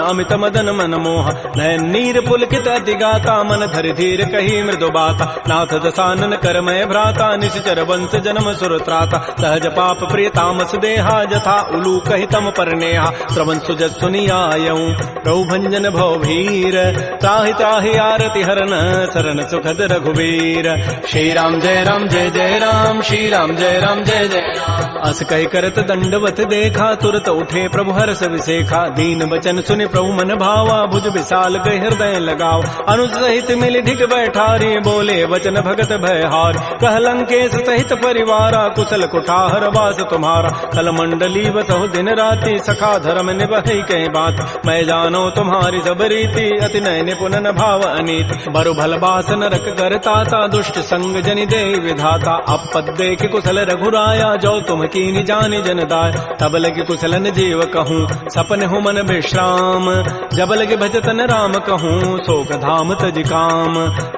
अमित मदन मन मोहा। नयन नीर पुलकित अति गाता, मन धरि धीर कही मृदु बाता। नाथ दसानन करमय भ्राता, निश्चर वंश जन्म सुर त्राता। सहज पाप प्रिय तामस देहा, जथा उलू कहि तम पर नेहा। श्रवण सुजस सुनियायऊं, प्रभु भंजन भव भीर। त्राहि त्राहि आरति हरन, शरण सुखद रघुवीर। श्री राम जय राम जय जय राम, श्री राम जय राम जय जय राम। अस कहि करत दंडवत देखा, तुरत उठे प्रभु हर्ष विसेखा। दीन बचन सुनि प्रभु मन भावा, भुज विशाल गहि हृदय लगाव। अनुज सहित मिल ढिक बैठारी, बोले वचन भगत भयहार। कह लंकेश सहित परिवारा, कुशल कुठार वास तुम्हारा। कल मंडली बसहु दिन राति, सखा धर्म निभहि कहीं बात। मैं जानो तुम्हारी सब रीति, अति नय निपुण न भाव अनीति। बरु भल बास नरक करताता, दुष्ट संग जनि दे विधाता। अपद देख कुशल रघुराया, जो तुम कीनि जानि जन दाय। तब लगे कुशलन जीव कहूँ, सपन हो मन विश्राम। जब लगे भजतन राम कहूँ, शोक धाम तज काम।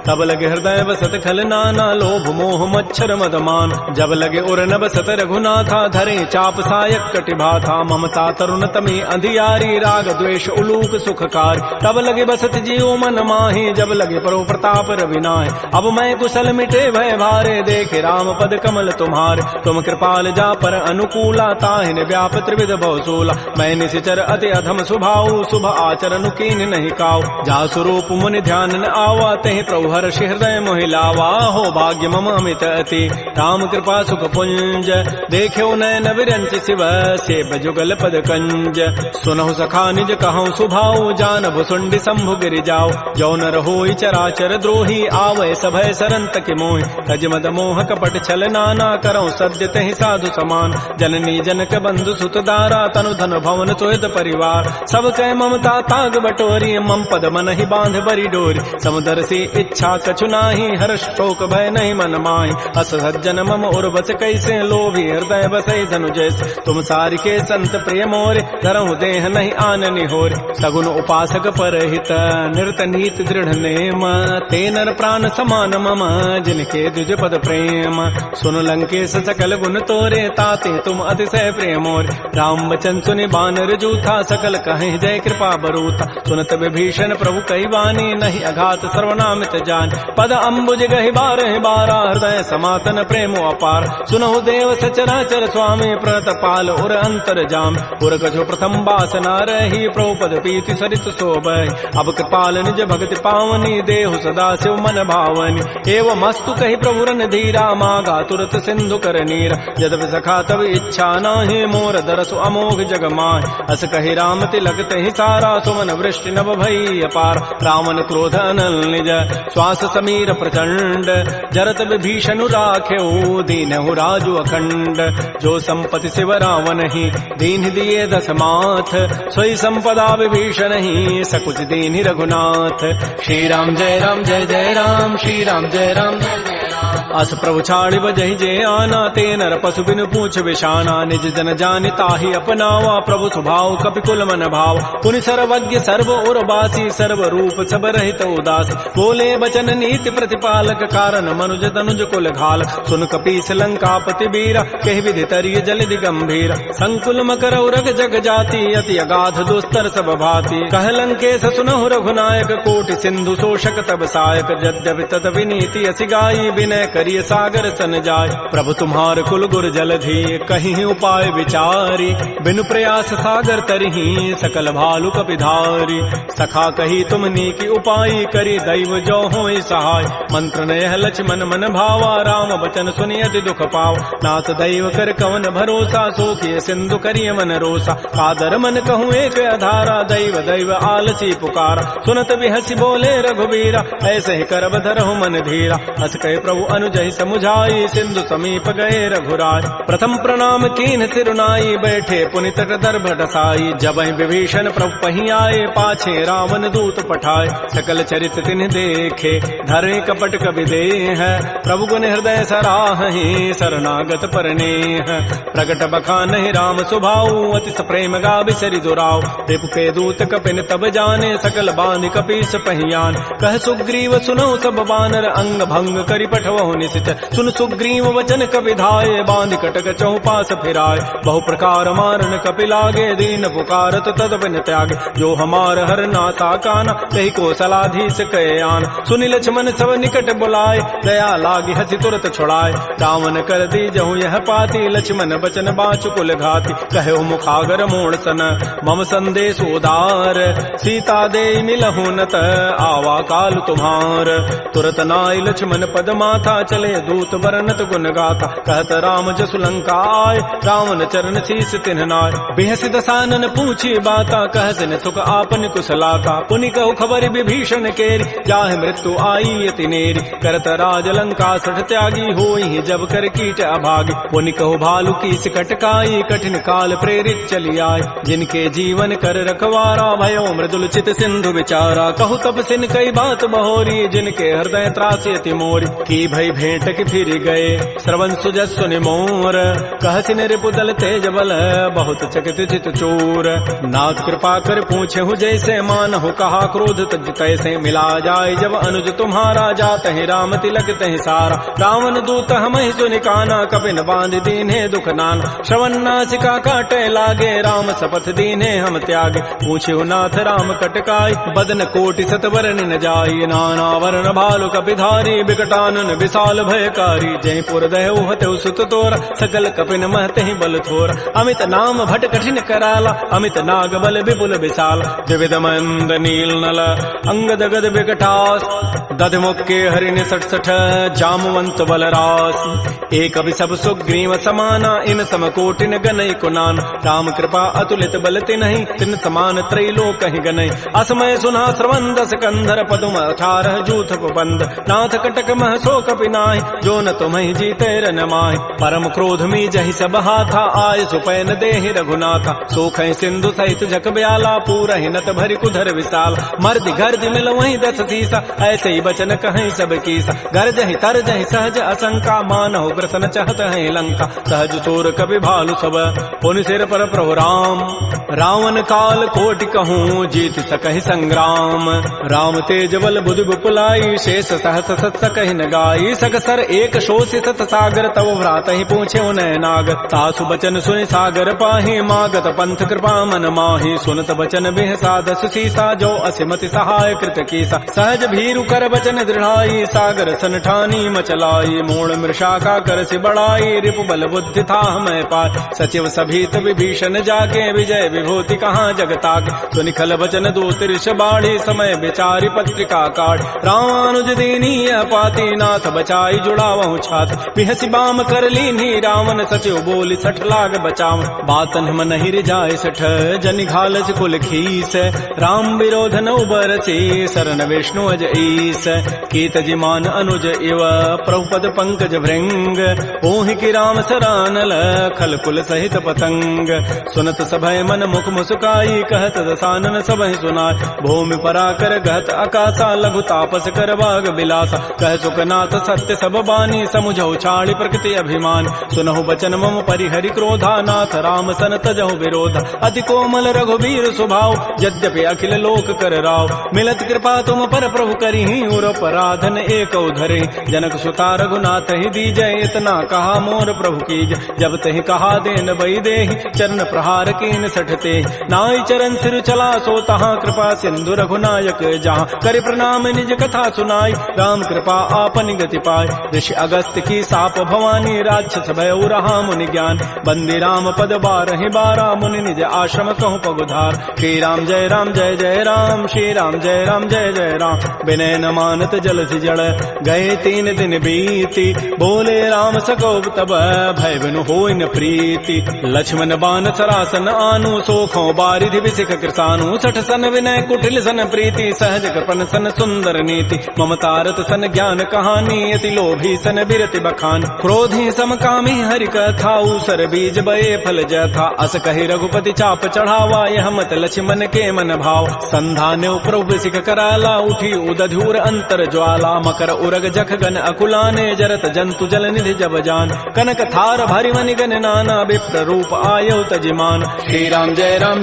तब लगे हृदय बसत खल नाना, लोभ मोह मच्छर मदमान। जब लगे उर न बसत रघुनाथा, धरे चाप सायक कटिभाथा। ममता तरुण तमी अंधियारी, राग द्वेष उलूक सुखकारी। तब लगे बसत जीव मन माही, जब लगे परो प्रताप रविनाय। अब मैं कुशल मिटे भय भारे, देखे राम पद कमल तुम्हारे। तुम कृपाल जा पर अनुकूला, ताहिन व्याप त्रिविध बहुसूला। मैं निशिचर अति अधम स्वभाव, शुभ आचरण कीन नहीं काऊ। जा स्वरूप मुनि ध्यान न आवा, तहि प्रभु हर्ष हृदय मोहि लावा। हो भाग्य मम अमित अति, राम कृपा सुख पुंज। देख्यो नयन विरंच शिव, सेव जुगल पद कंज। सुनहु सखा निज कहूँ सुभाऊ, जान भुसुंडी शंभु गिरि जाओ। जो नर होई चराचर द्रोही, आवै सभय सरंत के मोहि। तज मद मोह कपट छल नाना, करऊँ सद्य तहि साधु समान। जननी जनक बंधु सुत दारा, तनु धन भवन सोहित परिवार। सब कह ममता ताग बटोरी, मम पद मन ही बांध बरी डोरी। समुदर से इच्छा कछु नाही, हर्ष शोक भय नहीं मन माही। अस सज्जन मम उर बस कैसे, लोभी हृदय बसै धनु जैसे। तुम सारि के संत प्रिय मोरे, धरहु देह नहीं आननि होरे। सगुन उपासक परहित, निरत नीत दृढ़ नेम। ते नर प्राण समान मम, जिनके द्विज पद प्रेम। सुन लंकेश सकल गुण तोरे, ताते तुम अतिशय प्रिय मोरे। राम वचन सुनि बानर जूथा, सकल कहें जय कृपा बरूथा। सुनत विभीषण प्रभु कई वाणी, नहीं अघात सर्वनामित जान। पद अम्बुज गहि बारहि बारा, हृदय समातन प्रेम अपार। सुनहु देव सचराचर स्वामी, प्रणत पाल उर अंतर जाम। उर कछु प्रथम बासना रही, प्रभु पद पीति सरित शोभहि। अब कृपाल निज भक्ति पावनी, देहु सदा शिव मन भावनी। एवं मस्तु कहि प्रभु रन धीरा, मागा तुरत सिंधु कर नीरा। यद्यपि सखा तब इच्छा नाही, मोर दरसु अमोघ जग माहि। अस कहि राम तिलक तहि सारा, सुमन वृष्टि नभ भई अपार। रावण क्रोध अनल निज, श्वास समीर प्रचंड। जरत विभीषणु राख्यो, दीनहु राजु अखंड। जो संपत्ति शिव रावण ही, दीन दिए दस माथ। सोई संपत्ति संपदा विभीषण ही सकुच दीन रघुनाथ। श्री राम जय राम श्री राम जय राम अस प्रभु छाड़ि बजहि जे आना, ते नर पशु बिनु पूछ विशाना। निज जन जानि ताहि अपनावा, प्रभु स्वभाव कपिकुल मन भाव। पुनि सर्वज्ञ सर्व उर्वासी, सर्व रूप सब रहित उदासी। बोले बचन नीति प्रतिपालक, कारण मनुज तनुज कुल घाल। सुन कपीस लंकापति वीरा, कहि विधि तरिय जलधि गंभीर। संकुल मकर उरग जग जाति, अति अगाध दुस्तर सब भाति। कह लंकेश सुनहु रघुनायक, कोटि सिंधु शोषक तब सायक। यद्यपि तद विनीति असि गाई, विनय करिय सागर सन जाय। प्रभु तुम्हार कुल गुर जलधि, कहीं उपाय विचारी। बिनु प्रयास सागर तरही, सकल भालु कपिधारी। सखा कही तुमनी की उपाय, करी दैव जो होई सहाय। मंत्र नयह लक्ष्मण मन भावा, राम बचन सुनि अति दुख पाव। नाथ दैव कर कवन भरोसा, सोखिय सिंधु करिय मन रोसा। कादर मन कहूँ एक अधारा, दैव दैव आलसी पुकारा। सुनत बिहसी बोले रघुबीरा, ऐसे ही करब धरहु मन धीरा। हस कहे प्रभु अनुजहि समुझाई, सिंधु समीप गए रघुराय। प्रथम प्रणाम कीन सिरुनाई, बैठे पुनि तट दर्भ डसाई। जबहि विभीषण प्रभु पहि आए, पाछे रावण दूत पठाए। सकल चरित तिन्ह देखे, धरे कपट कवि देह। प्रभु गुण हृदय सराहि, शरणागत परनेह। प्रगट बखानहि राम सुभाऊ, अतिस प्रेम गावि सरि दुराऊ। रिपु के दूत कपिन तब जाने, सकल बांधि कपीस पहियान। कह सुग्रीव सुनौ सब बानर, अंग भंग करि पठवहु निश्चर। सुन सुग्रीव वचन कपि धाये, बांधि कटक चहुपास फिराय। बहु प्रकार मारन कपि लागे, दीन पुकारत तद बिन त्यागे। जो हमार हर नाता काना, तहि को सलाधीस कहे आन। सुनि लक्ष्मण सब निकट बुलाए, दया लागी हसी तुरत छुड़ाए। रावण कर दी जहु यह पाती, लक्ष्मण बचन बाँचु कुल घाती। कहे मुखागर मोड़ सन, मम संदेश उदार। सीता दे मिलहु नत, आवा काल तुम्हार। तुरत नाय लक्ष्मण पद माथा, चले दूत बरनत गुण गाथा। कहत राम जसु लंका आय, रावण चरण शीस तिन्ह नाय। बेहसी दसानन पूछी बाता, कहसिन सुख आपन कुशलाता। पुनि कहु खबर विभीषण केरी, जाहि मृत्यु आई अति नेरी। करत राज लंका सठ त्यागी, होई जब कर कीट अभागी। पुनि कहु भालु की कटकाई, कठिन काल प्रेरित चली आय। जिनके जीवन कर रखवारा, भयो मृदुल चित सिंधु विचारा। कहु तब सिन कई बात बहोरी, जिनके हृदय त्रासी अति मोरी। की भई भेंट की फिर गए, श्रवण सुजस सुनि मोर। कहसिन रिपुदल तेज बल, बहुत चकित चित चोर। नाथ कृपा कर पूछे हूँ जैसे, मानहु कहा क्रोध तज तैसे। मिला जाय जब अनुज तुम्हारा, जात है राम तिलक तहि सारा। रावण दूत हमहि सुनि काना, कपिन बांध दीन्हे दुख नाना। श्रवण नासिका काटे लागे, राम शपथ दीन्हे हम त्यागे। पूछे नाथ राम कटकाई, बदन कोटि सतवर न जाई। नाना वर्ण भालु कपिधारी, विकटानन विशाल भयकारी। जयपुर दहु हतु सुत तोरा, सकल कपिन महते ही बल थोरा। अमित नाम भट कठिन कराला, अमित नाग बल विपुल विशाल। विविध मंद नील नल, अंगद गद विकटास। दध मुक्के हरिण सठ सठ, जामवंत बलरास। एक अभि सब सुग्रीव समाना, इन सम कोटिन गनई कुनान। राम कृपा अतुलित बल तिन्हि, तिन समान त्रैलोक कहि गनई। असमय सुना श्रवण दस कंधर, पदुम 18 जूथ बंद। नाथ कटक मह सो कपि नाहि, जो न तुम्हि जीते रन माहि। परम क्रोध मी जहि सब हाथा, आय सुपैन देहि रघुनाथा। सोखै सिंधु सहित जग ब्याला, पूरहि नत भरि कुधर विशाल। मर्दि गर्दि मिल वहीं 10 सीसा, ऐसे ही बचन कहीं सब कीसा। गर्जहि तरजहि सहज असंका, मानहु ग्रसन चहत है लंका। सहज सोर कपि भालु सब, पुनि सिर पर प्रभु राम। रावण काल कोटि कहूँ, जीत सकहि संग्राम। राम तेज बल बुधि विपुलाई, शेष सहस सत सकहि न गाई। सकसर एक शोषि सत सागर, तव भ्रात ही पूछे उनय नाग। तासु बचन सुनि सागर पाहि, मागत पंथ कृपा मन माहि। सुनत बचन बिह साधस सीसा, जो असिमति सहाय कृत कीसा। सहज भीरु कर बचन दृढ़ाई, सागर सन ठानी मचलाई। मोड़ मृषा का कर सि बढ़ाई, रिपु बल बुद्धि था मैं पाय। सचिव सभीत विभीषण जाके, विजय विभूति कहाँ जगताके। सुनि खल बचन दूत ऋष बाढ़ी, समय विचारि पत्रिका काढ़। रामानुज दीनी पाती, नाथ बचाई जुड़ावहु छाती। बिहसी बाम कर लीन्ही, रावण सचिव बोली 60 लाग बचाव। बातन हम नहीं रिजाय 60, जनि घालस कुल खीस। राम विरोध न उबरसी, शरण विष्णु अज ईस। कीतजिमान अनुज इव प्रभुपद पंकज भृंग ओहि की राम सरानल खल कुल सहित पतंग सुनत सभय मन मुख मुस्काई कहत दसानन सबहि सुनाय भूमि पराकर गहत आकाशा लघु तापस कर बाग बिलासा कह सुखनाथ सत्य सब बानी समुझौ छाड़ी प्रकृति अभिमान सुनहु बचन मम परिहरि क्रोधा नाथ राम सन तजहु विरोध अति कोमल रघुबीर स्वभाव यद्यपि अखिल लोक कर राव मिलत कृपा तुम पर प्रभु करिहि उर पराधन एक धरे जनक सुता रघुनाथ ही दीजय इतना कहा मोर प्रभु कीज जब तहि कहा देन बई देहि चरण प्रहार कीन सठते नाई चरण सिर चला सो तहाँ कृपा सिंधु रघुनायक जहाँ कर प्रणाम निज कथा सुनाई राम कृपा आपन गति पाय ऋषि अगस्त की साप भवानी राक्षस भय रहा मुनि ज्ञान बंदी राम पद बारहि बारा मुनि निज आश्रम कहूँ पगुधार श्री राम जय राम श्री राम जय जय राम विनय न मानत जल जड़ गए 3 दिन बीती बोले राम सकोब तब भय बिनु होई न प्रीति लक्ष्मण बान सरासन आनु सोखों बारिधि विसिख कृसानु सठ सन विनय कुटिल सन प्रीति सहज कृपन सन सुंदर नीति ममतारत सन ज्ञान कहानी अति लोभी सन बिरति बखान क्रोधी समकामी हरि कथा उसर बीज बये फल जथा अस कहि रघुपति चाप चढ़ावा यह मत लक्ष्मण के मन भाव संधान प्रभु सिख कराला उठी उदधूर अंतर ज्वाला मकर उरग जख गन अकुलाने जरत जंतु जल निधि जब जान कनक थार भरि मनि गन नाना विप्र रूप आयो तजिमान श्री राम जय राम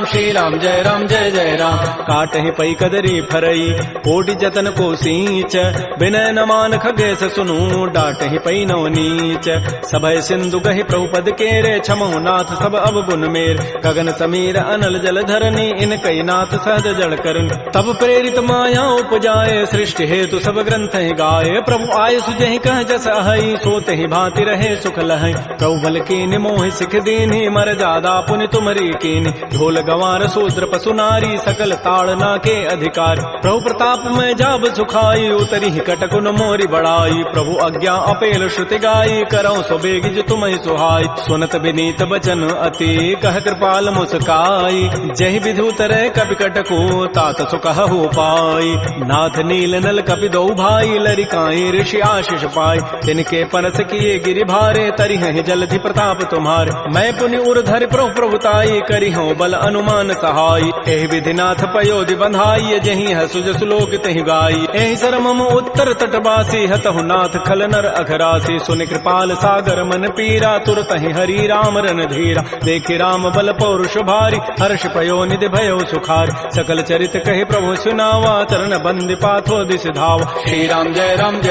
श्री राम जय जय राम काटहि पई कदरी फरई कोटि जतन को सींच विनय न मान खगेश सुनु डाटहि पई नव नीच सभय सिंधु गहि प्रभुपद केरे छमो नाथ सब अवगुण मेर गगन समीर अनल जल धरनी इन कई नाथ सहज जड़ करन तब प्रेरित माया उपजाए सृष्टि हेतु सब ग्रंथ ही गाये प्रभु आय सुजहि कह जस अहई सोते ही भांति रहे सुख लहै प्रभु बल कीन मोहि सिख दीन्हि मर जादा पुनि तुमरी कीन ढोल गवार शूद्र पशु नारी सकल ताड़ना के अधिकार प्रभु प्रताप में जाब सुखाई उतरी कटकुन मोरी बड़ाई प्रभु आज्ञा अपेल श्रुति गाई करौ सो बेगिज तुम्हि सुहाई सुनत विनीत बचन अति कह कृपाल मुस्काई जहि विधु तरह कपि कटको तात सुकह हो पाई नाथ नील नल कपि दो भाई लरिकाई ऋषि आशीष पाई तिनके परस किए गिरि भारे तरि हैं जलधि प्रताप तुम्हार मैं पुनि उर्धर प्रभुताई करि हूँ बल अनुमान सहाय एहि विधि नाथ पयोधि बंधाई जहि हसुज सुलोक तहि गाई एहि सर मम उत्तर तटवासी हतहु नाथ खल नर अघरासी सुनि कृपाल सागर मन पीरा तुरत ही हरि राम रन धीरा देखि राम बल पौरुष भारी हर्ष पयो निधि भयो सुखार सकल चरित कहे प्रभु सुनावा चरण बंदी पाथो दिस धाव श्री राम जय राम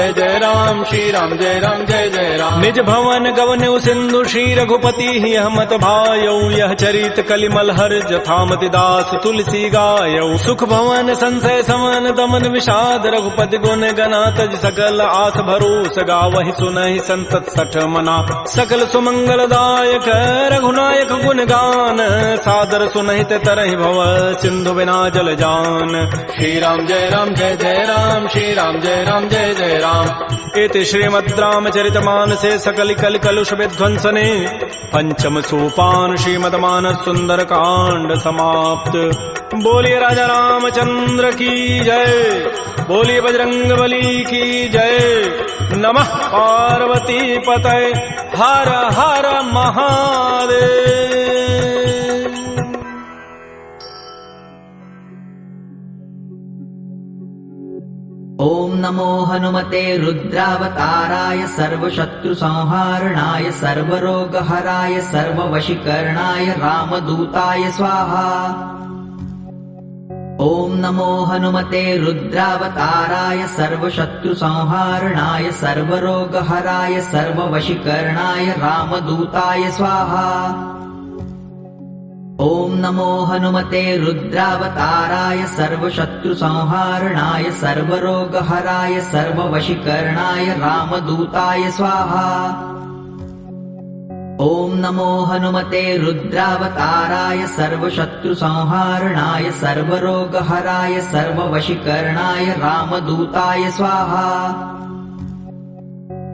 श्री राम जय जय राम निज भवन गवन सिंधु श्री रघुपति ही हमत भायौ यह चरित कलिमल हर जथामति दास तुलसी गायौ सुख भवन संशय समन दमन विषाद रघुपति गुण गना तज सकल आस भरोस गावहि सुनहि संतत सठ मना सकल सुमंगल दायक रघुनायक गुण गान सादर सुनहित तरहि भव सिंधु बिना जल जान श्री राम जय राम श्री राम जय जय राम इति श्रीमद् रामचरित मानसे सकल कल कलुष विध्वंसने पंचम सोपान श्रीमद् मानस सुंदर कांड समाप्त। बोलिए राजा रामचंद्र की जय, बोलिए बजरंग बली की जय। नमः पार्वती पतये, हर हर महादेव। ओम नमो हनुमते रुद्रावताराय सर्वशत्रु संहारणाय सर्वरोगहराय सर्ववशीकरणाय रामदूताय स्वाहा। ओम नमो हनुमते रुद्रावताराय सर्वशत्रु संहारणाय सर्वरोगहराय सर्ववशीकरणाय रामदूताय स्वाहा। ओम नमो हनुमते रुद्रावताराय सर्वशत्रु संहारणाय सर्वरोगहराय सर्ववशीकरणाय रामदूताय स्वाहा। ओम नमो हनुमते रुद्रावताराय सर्वशत्रु संहारणाय सर्वरोगहराय सर्ववशीकरणाय रामदूताय स्वाहा।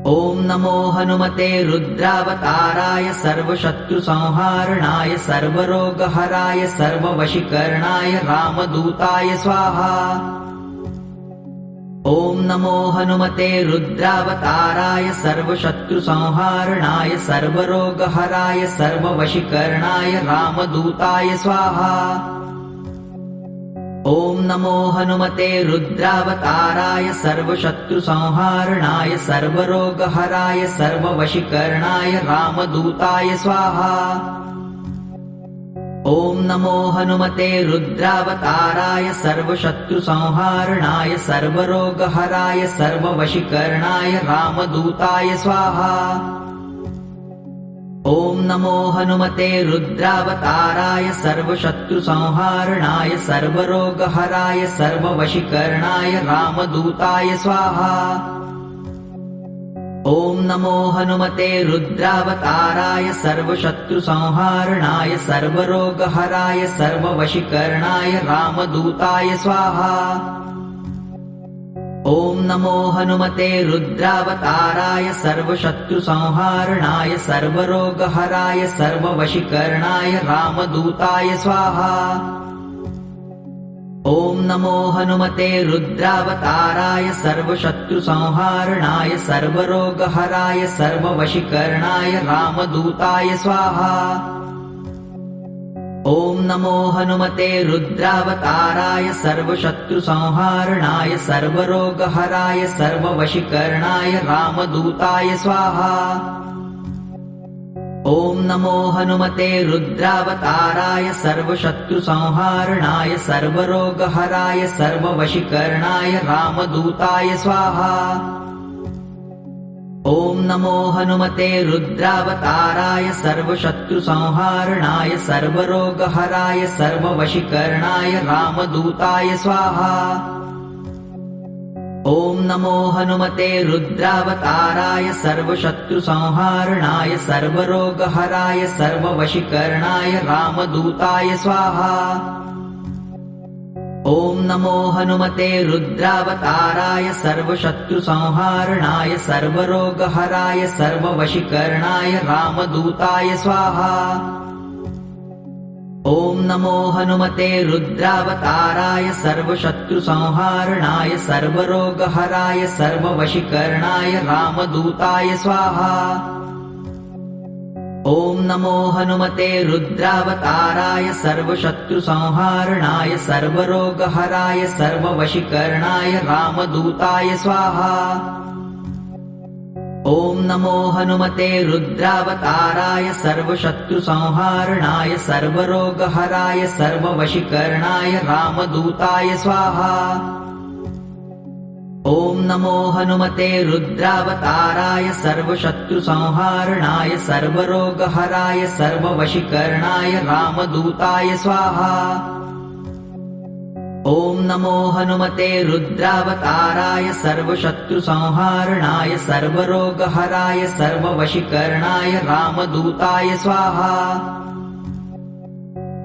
ओम नमो हनुमते रुद्रावताराय सर्वशत्रु संहारणाय सर्वरोगहराय सर्ववशीकरणाय रामदूताय स्वाहा। ॐ नमो हनुमते रुद्रावताराय सर्वशत्रुसंहारणाय सर्वरोगहराय सर्ववशीकरणाय रामदूताय स्वाहा। ॐ नमो हनुमते रुद्रावताराय सर्वशत्रुसंहारणाय सर्वरोगहराय सर्ववशीकरणाय रामदूताय स्वाहा। ॐ नमो हनुमते रुद्रावताराय सर्वशत्रुसंहारणाय सर्वरोगहराय सर्ववशीकरणाय रामदूताय स्वाहा। ॐ नमो हनुमते रुद्रावताराय सर्वशत्रुसंहारणाय सर्वरोगहराय सर्ववशीकरणाय रामदूताय स्वाहा। ॐ नमो हनुमते रुद्रावताराय सर्वशत्रुसंहारणाय सर्वरोगहराय सर्ववशीकरणाय रामदूताय स्वाहा। ॐ नमो हनुमते रुद्रावताराय सर्वशत्रुसंहारणाय सर्वरोगहराय सर्ववशीकरणाय रामदूताय स्वाहा। ॐ नमो हनुमते रुद्रावताराय सर्वशत्रुसंहारणाय सर्वरोगहराय सर्ववशीकरणाय रामदूताय स्वाहा। ॐ नमो हनुमते रुद्रावताराय सर्वशत्रुसंहारणाय सर्वरोगहराय सर्ववशीकरणाय रामदूताय स्वाहा। ॐ नमो हनुमते रुद्रावताराय सर्वशत्रुसंहारणाय सर्वरोगहराय सर्ववशीकरणाय रामदूताय स्वाहा। ॐ नमो हनुमते रुद्रावताराय सर्वशत्रुसंहारणाय सर्वरोगहराय सर्ववशीकरणाय रामदूताय स्वाहा। ॐ नमो हनुमते रुद्रावताराय सर्वशत्रुसंहारणाय सर्वरोगहराय सर्ववशीकरणाय रामदूताय स्वाहा। ॐ नमो हनुमते रुद्रावताराय सर्वशत्रुसंहारणाय सर्वरोगहराय सर्ववशीकरणाय रामदूताय स्वाहा। ॐ नमो हनुमते रुद्रावताराय सर्वशत्रुसंहारणाय सर्वरोगहराय सर्ववशीकरणाय रामदूताय स्वाहा। ॐ नमो हनुमते रुद्रावताराय सर्वशत्रुसंहारणाय सर्वरोगहराय सर्ववशीकरणाय रामदूताय स्वाहा। ॐ नमो हनुमते रुद्रावताराय सर्वशत्रुसंहारणाय सर्वरोगहराय सर्ववशीकरणाय रामदूताय स्वाहा। ॐ नमो हनुमते रुद्रावताराय सर्वशत्रुसंहारणाय सर्वरोगहराय सर्ववशीकरणाय रामदूताय स्वाहा। ॐ नमो हनुमते रुद्रावताराय सर्वशत्रुसंहारणाय सर्वरोगहराय सर्ववशीकरणाय रामदूताय स्वाहा।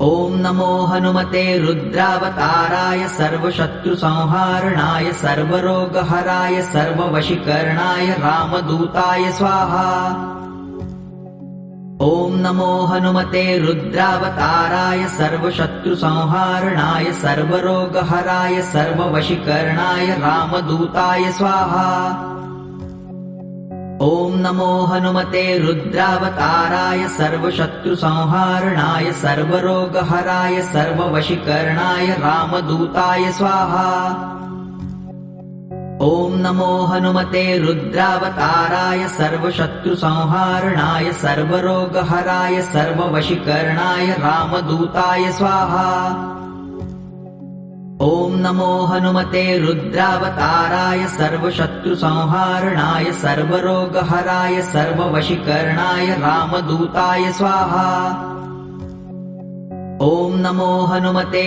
ॐ नमो हनुमते रुद्रावताराय सर्वशत्रुसंहारणाय सर्वरोगहराय सर्ववशीकरणाय रामदूताय स्वाहा। ॐ नमो हनुमते रुद्रावताराय सर्वशत्रुसंहारणाय सर्वरोगहराय सर्ववशीकरणाय रामदूताय स्वाहा। ॐ नमो हनुमते रुद्रावताराय सर्वशत्रुसंहारणाय सर्वरोगहराय सर्ववशीकरणाय रामदूताय स्वाहा। ॐ नमो हनुमते रुद्रावताराय सर्वशत्रुसंहारणाय सर्वरोगहराय सर्ववशीकरणाय रामदूताय स्वाहा। ॐ नमो हनुमते रुद्रावताराय सर्वशत्रुसंहारणाय सर्वरोगहराय सर्ववशीकरणाय रामदूताय स्वाहा। ॐ नमो हनुमते